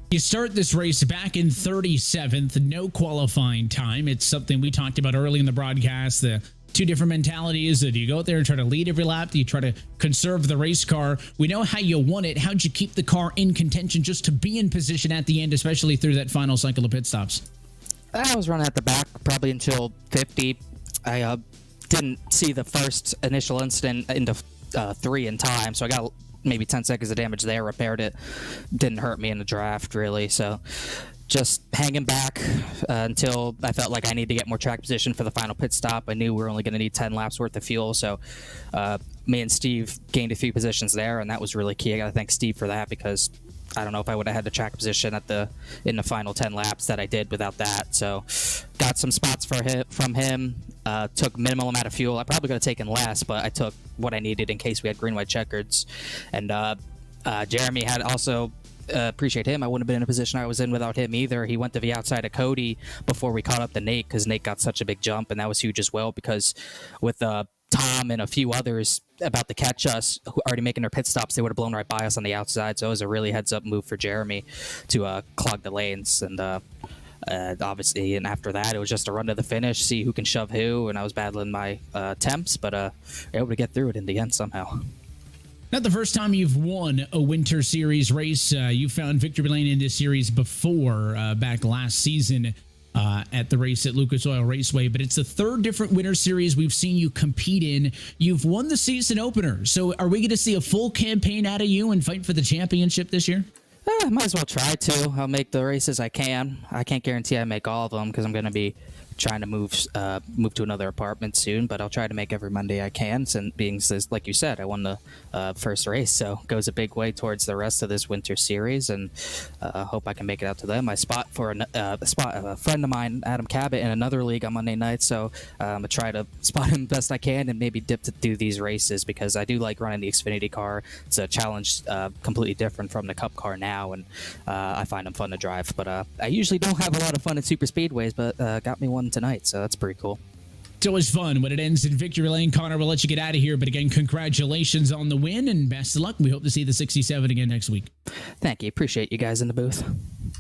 You start this race back in 37th, no qualifying time. It's something we talked about early in the broadcast, the two different mentalities. Do you go out there and try to lead every lap? Do you try to conserve the race car? We know how you won it. How'd you keep the car in contention just to be in position at the end, especially through that final cycle of pit stops? I was running at the back probably until 50. I didn't see the first initial incident into 3 in time, so I got maybe 10 seconds of damage there, repaired it. Didn't hurt me in the draft, really. So just hanging back until I felt like I needed to get more track position for the final pit stop. I knew we were only going to need 10 laps worth of fuel, so me and Steve gained a few positions there, and that was really key. I got to thank Steve for that, because I don't know if I would have had the track position in the final 10 laps that I did without that. So got some spots from him, took minimal amount of fuel. I probably could have taken less, but I took what I needed in case we had green-white checkers. And Jeremy had also, appreciate him. I wouldn't have been in a position I was in without him either. He went to the outside of Cody before we caught up to Nate, because Nate got such a big jump, and that was huge as well, because with Tom and a few others about to catch us, who are already making their pit stops, they would have blown right by us on the outside. So it was a really heads-up move for Jeremy to clog the lanes. And obviously, and after that, it was just a run to the finish, see who can shove who. And I was battling my temps, but able to get through it in the end somehow. Not the first time you've won a Winter Series race. You found victory lane in this series before, back last season at the race at Lucas Oil Raceway, but it's the third different Winter Series we've seen you compete in. You've won the season opener, so are we going to see a full campaign out of you and fight for the championship this year? Might as well try to. I'll make the races I can. I can't guarantee I make all of them because I'm going to be trying to move to another apartment soon, but I'll try to make every Monday I can, since being, like you said, I won the first race, so it goes a big way towards the rest of this Winter Series, and hope I can make it out to them. I spot for a friend of mine, Adam Cabot, in another league on Monday night, so I'm going to try to spot him best I can and maybe dip to do these races, because I do like running the Xfinity car. It's a challenge completely different from the Cup car now, and I find them fun to drive, but I usually don't have a lot of fun at super speedways, but got me one tonight, so that's pretty cool. It's always fun when it ends in victory lane. Connor, we'll let you get out of here, but again, congratulations on the win and best of luck. We hope to see the 67 again next week. Thank you. Appreciate you guys in the booth.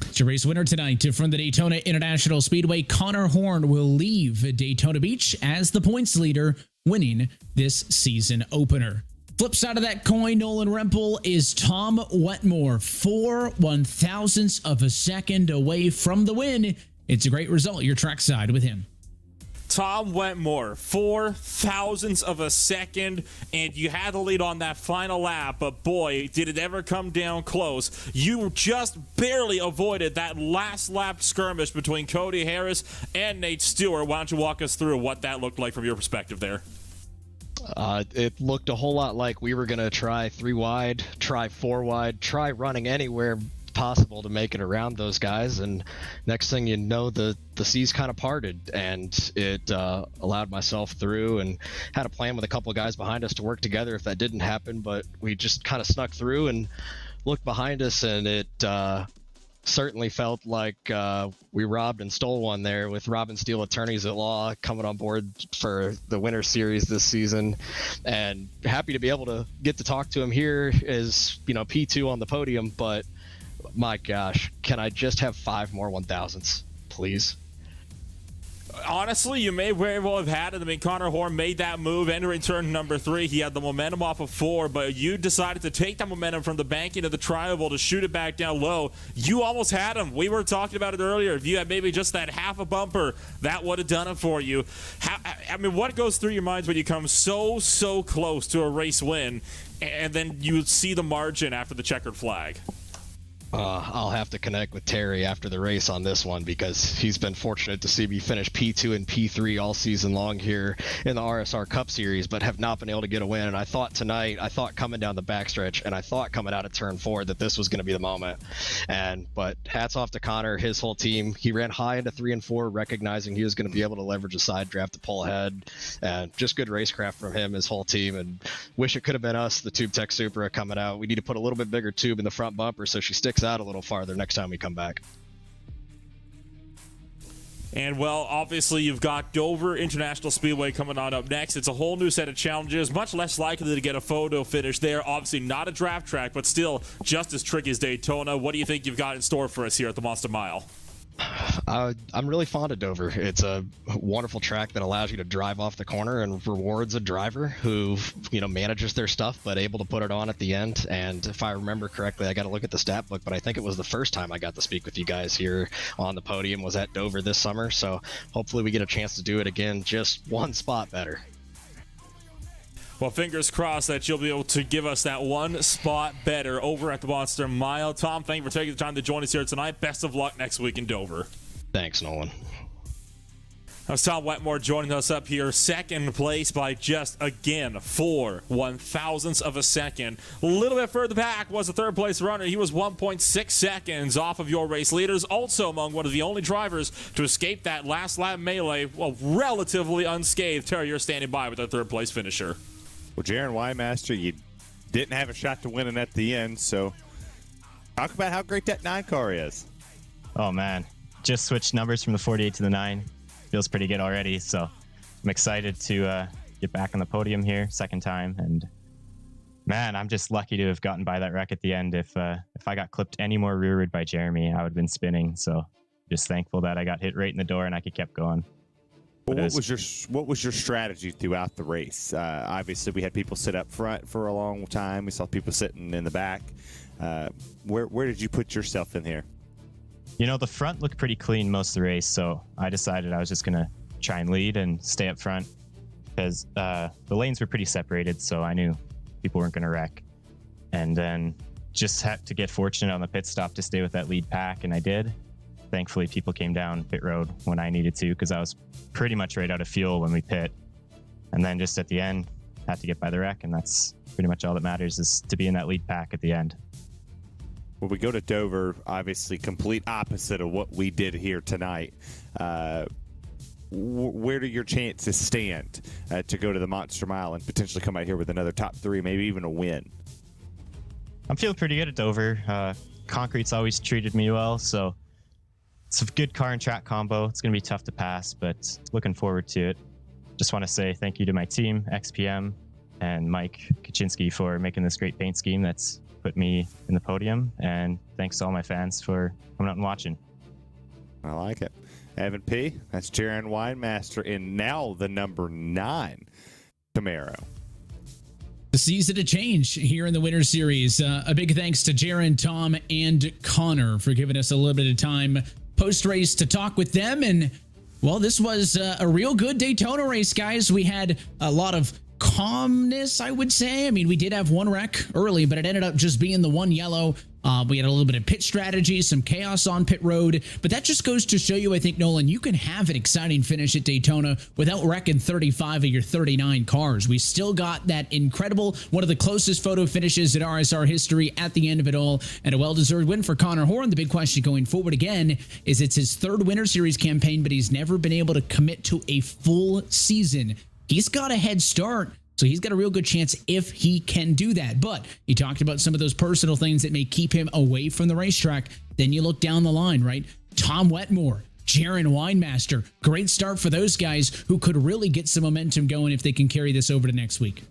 It's your race winner tonight from the Daytona International Speedway. Connor Horn will leave Daytona Beach as the points leader, winning this season opener. Flip side of that coin, Nolan Rempel, is Tom Wetmore, 4/1000ths of a second away from the win. It's a great result. Your trackside with him. Tom Wetmore, 4/1000ths of a second, and you had the lead on that final lap, but boy, did it ever come down close. You just barely avoided that last lap skirmish between Cody Harris and Nate Stewart. Why don't you walk us through what that looked like from your perspective there? It looked a whole lot like we were going to try 3 wide, try 4 wide, try running anywhere possible to make it around those guys, and next thing you know, the seas kind of parted, and it allowed myself through, and had a plan with a couple of guys behind us to work together if that didn't happen, but we just kind of snuck through and looked behind us, and it certainly felt like we robbed and stole one there, with Robin Steele Attorneys at Law coming on board for the Winter Series this season, and happy to be able to get to talk to him here as, you know, P2 on the podium. But my gosh, can I just have 5 more 1000s, please? Honestly, you may very well have had it. I mean, Connor Horn made that move entering turn number 3. He had the momentum off of 4, but you decided to take that momentum from the banking of the tri-oval to shoot it back down low. You almost had him. We were talking about it earlier. If you had maybe just that half a bumper, that would have done it for you. I mean, what goes through your minds when you come so close to a race win, and then you see the margin after the checkered flag? I'll have to connect with Terry after the race on this one, because he's been fortunate to see me finish P2 and P3 all season long here in the RSR Cup Series, but have not been able to get a win. And I thought tonight, coming down the backstretch, and I thought coming out of turn 4 that this was going to be the moment. But hats off to Connor, his whole team. He ran high into 3 and 4, recognizing he was going to be able to leverage a side draft to pull ahead, and just good racecraft from him, his whole team. And wish it could have been us, the Tube Tech Supra coming out. We need to put a little bit bigger tube in the front bumper so she sticks out a little farther next time we come back. And, well, obviously you've got Dover International Speedway coming on up next. It's a whole new set of challenges, much less likely to get a photo finish there. Obviously not a draft track, but still just as tricky as Daytona. What do you think you've got in store for us here at the Monster Mile? I'm really fond of Dover. It's a wonderful track that allows you to drive off the corner and rewards a driver who, you know, manages their stuff but able to put it on at the end. And if I remember correctly, I got to look at the stat book, but I think it was the first time I got to speak with you guys here on the podium was at Dover this summer. So hopefully we get a chance to do it again, just one spot better. Well, fingers crossed that you'll be able to give us that one spot better over at the Monster Mile. Tom, thank you for taking the time to join us here tonight. Best of luck next week in Dover. Thanks, Nolan. That was Tom Wetmore joining us up here, second place by just, again, 4/1000ths of a second. A little bit further back was the third place runner. He was 1.6 seconds off of your race leaders, also among one of the only drivers to escape that last lap melee, well, relatively unscathed. Terry, you're standing by with our third place finisher. Well, Jaron Wymaster, you didn't have a shot to win it at the end, so talk about how great that 9 car is. Oh, man. Just switched numbers from the 48 to the 9. Feels pretty good already, so I'm excited to get back on the podium here, second time, and man, I'm just lucky to have gotten by that wreck at the end. If I got clipped any more rearward by Jeremy, I would have been spinning. So just thankful that I got hit right in the door and I could keep going. Well, what was your strategy throughout the race? Obviously, we had people sit up front for a long time. We saw people sitting in the back. Where did you put yourself in here? You know, the front looked pretty clean most of the race, so I decided I was just going to try and lead and stay up front because the lanes were pretty separated, so I knew people weren't going to wreck. And then just had to get fortunate on the pit stop to stay with that lead pack, and I did. Thankfully, people came down pit road when I needed to because I was pretty much right out of fuel when we pit. And then just at the end, had to get by the wreck, and that's pretty much all that matters, is to be in that lead pack at the end. When we go to Dover, obviously complete opposite of what we did here tonight. Where do your chances stand to go to the Monster Mile and potentially come out here with another top 3, maybe even a win? I'm feeling pretty good at Dover. Concrete's always treated me well, so it's a good car and track combo. It's going to be tough to pass, but looking forward to it. Just want to say thank you to my team, XPM, and Mike Kaczynski for making this great paint scheme that's put me in the podium, and thanks to all my fans for coming out and watching. I like it. Evan P., that's Jaron Winemaster in now the number 9 Camaro. The season to change here in the Winter Series. A big thanks to Jaron, Tom, and Connor for giving us a little bit of time post-race to talk with them. And, well, this was a real good Daytona race, guys. We had a lot of calmness, I would say. I mean, we did have one wreck early, but it ended up just being the one yellow. We had a little bit of pit strategy, some chaos on pit road, but that just goes to show you, I think, Nolan, you can have an exciting finish at Daytona without wrecking 35 of your 39 cars. We still got that incredible, one of the closest photo finishes in RSR history at the end of it all, and a well-deserved win for Connor Horn. The big question going forward again is it's his 3rd Winter Series campaign, but he's never been able to commit to a full season. He's got a head start, so he's got a real good chance if he can do that. But he talked about some of those personal things that may keep him away from the racetrack. Then you look down the line, right? Tom Wetmore, Jaron Winemaster. Great start for those guys who could really get some momentum going if they can carry this over to next week.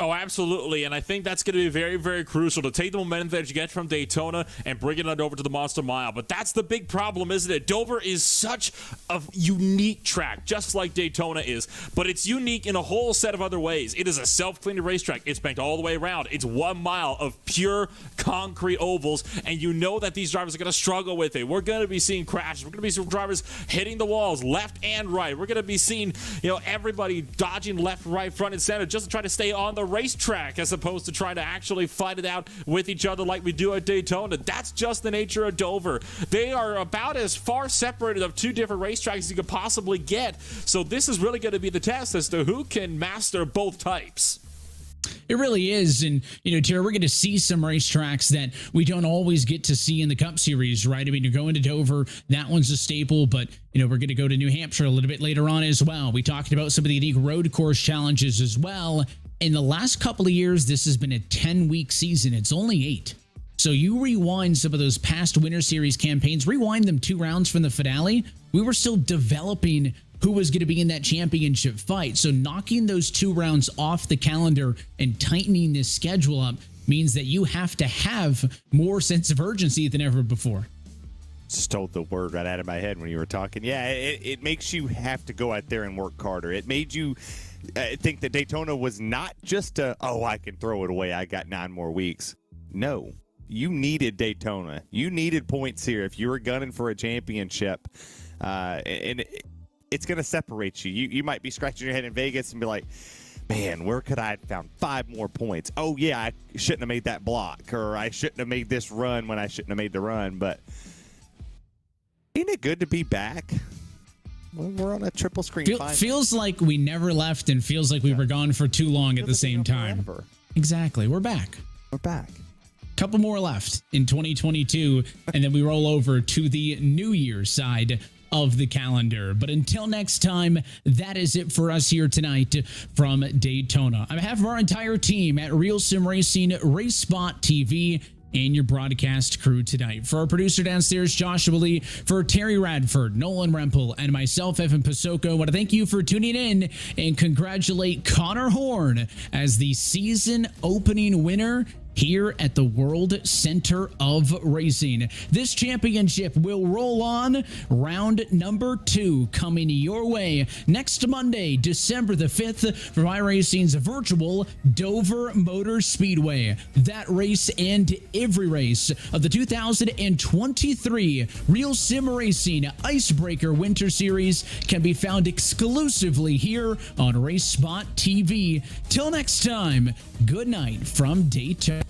Oh, absolutely, and I think that's going to be very, very crucial to take the momentum that you get from Daytona and bring it on over to the Monster Mile. But that's the big problem, isn't it? Dover is such a unique track, just like Daytona is, but it's unique in a whole set of other ways. It is a self-cleaning racetrack. It's banked all the way around. It's 1 mile of pure concrete ovals, and you know that these drivers are going to struggle with it. We're going to be seeing crashes. We're going to be seeing drivers hitting the walls left and right. We're going to be seeing, everybody dodging left, right, front, and center just to try to stay on the racetrack as opposed to trying to actually fight it out with each other like we do at Daytona. That's just the nature of Dover. They are about as far separated of 2 different racetracks as you could possibly get. So this is really going to be the test as to who can master both types. It really is. And, Tara, we're going to see some racetracks that we don't always get to see in the Cup Series, right? I mean, you're going to Dover. That one's a staple, but, we're going to go to New Hampshire a little bit later on as well. We talked about some of the unique road course challenges as well. In the last couple of years, this has been a 10-week season. It's only 8. So you rewind some of those past Winter Series campaigns, rewind them 2 rounds from the finale, we were still developing who was going to be in that championship fight. So knocking those 2 rounds off the calendar and tightening this schedule up means that you have to have more sense of urgency than ever before. Just told the word right out of my head when you were talking. Yeah, it makes you have to go out there and work harder. It made you think that Daytona was not just I can throw it away. I got 9 more weeks. No, you needed Daytona. You needed points here if you were gunning for a championship. And it's going to separate you. You might be scratching your head in Vegas and be like, man, where could I have found 5 more points? Oh, yeah, I shouldn't have made that block, or I shouldn't have made this run when I shouldn't have made the run. But ain't it good to be back? We're on a triple screen. Feels like we never left and feels like we were gone for too long at the same time. Forever. Exactly. We're back. We're back. Couple more left in 2022, and then we roll over to the New Year side of the calendar. But until next time, that is it for us here tonight from Daytona. On behalf of our entire team at RealSimRacing, RaceSpotTV, and your broadcast crew tonight. For our producer downstairs, Joshua Lee, for Terry Radford, Nolan Rempel, and myself, Evan Pasoko, I want to thank you for tuning in and congratulate Connor Horn as the season opening winner here at the World Center of Racing. This championship will roll on. Round number 2 coming your way next Monday, December the 5th, from iRacing's virtual Dover Motor Speedway. That race and every race of the 2023 Real Sim Racing IceBreaker Winter Series can be found exclusively here on RaceSpotTV. Till next time, good night from Daytona.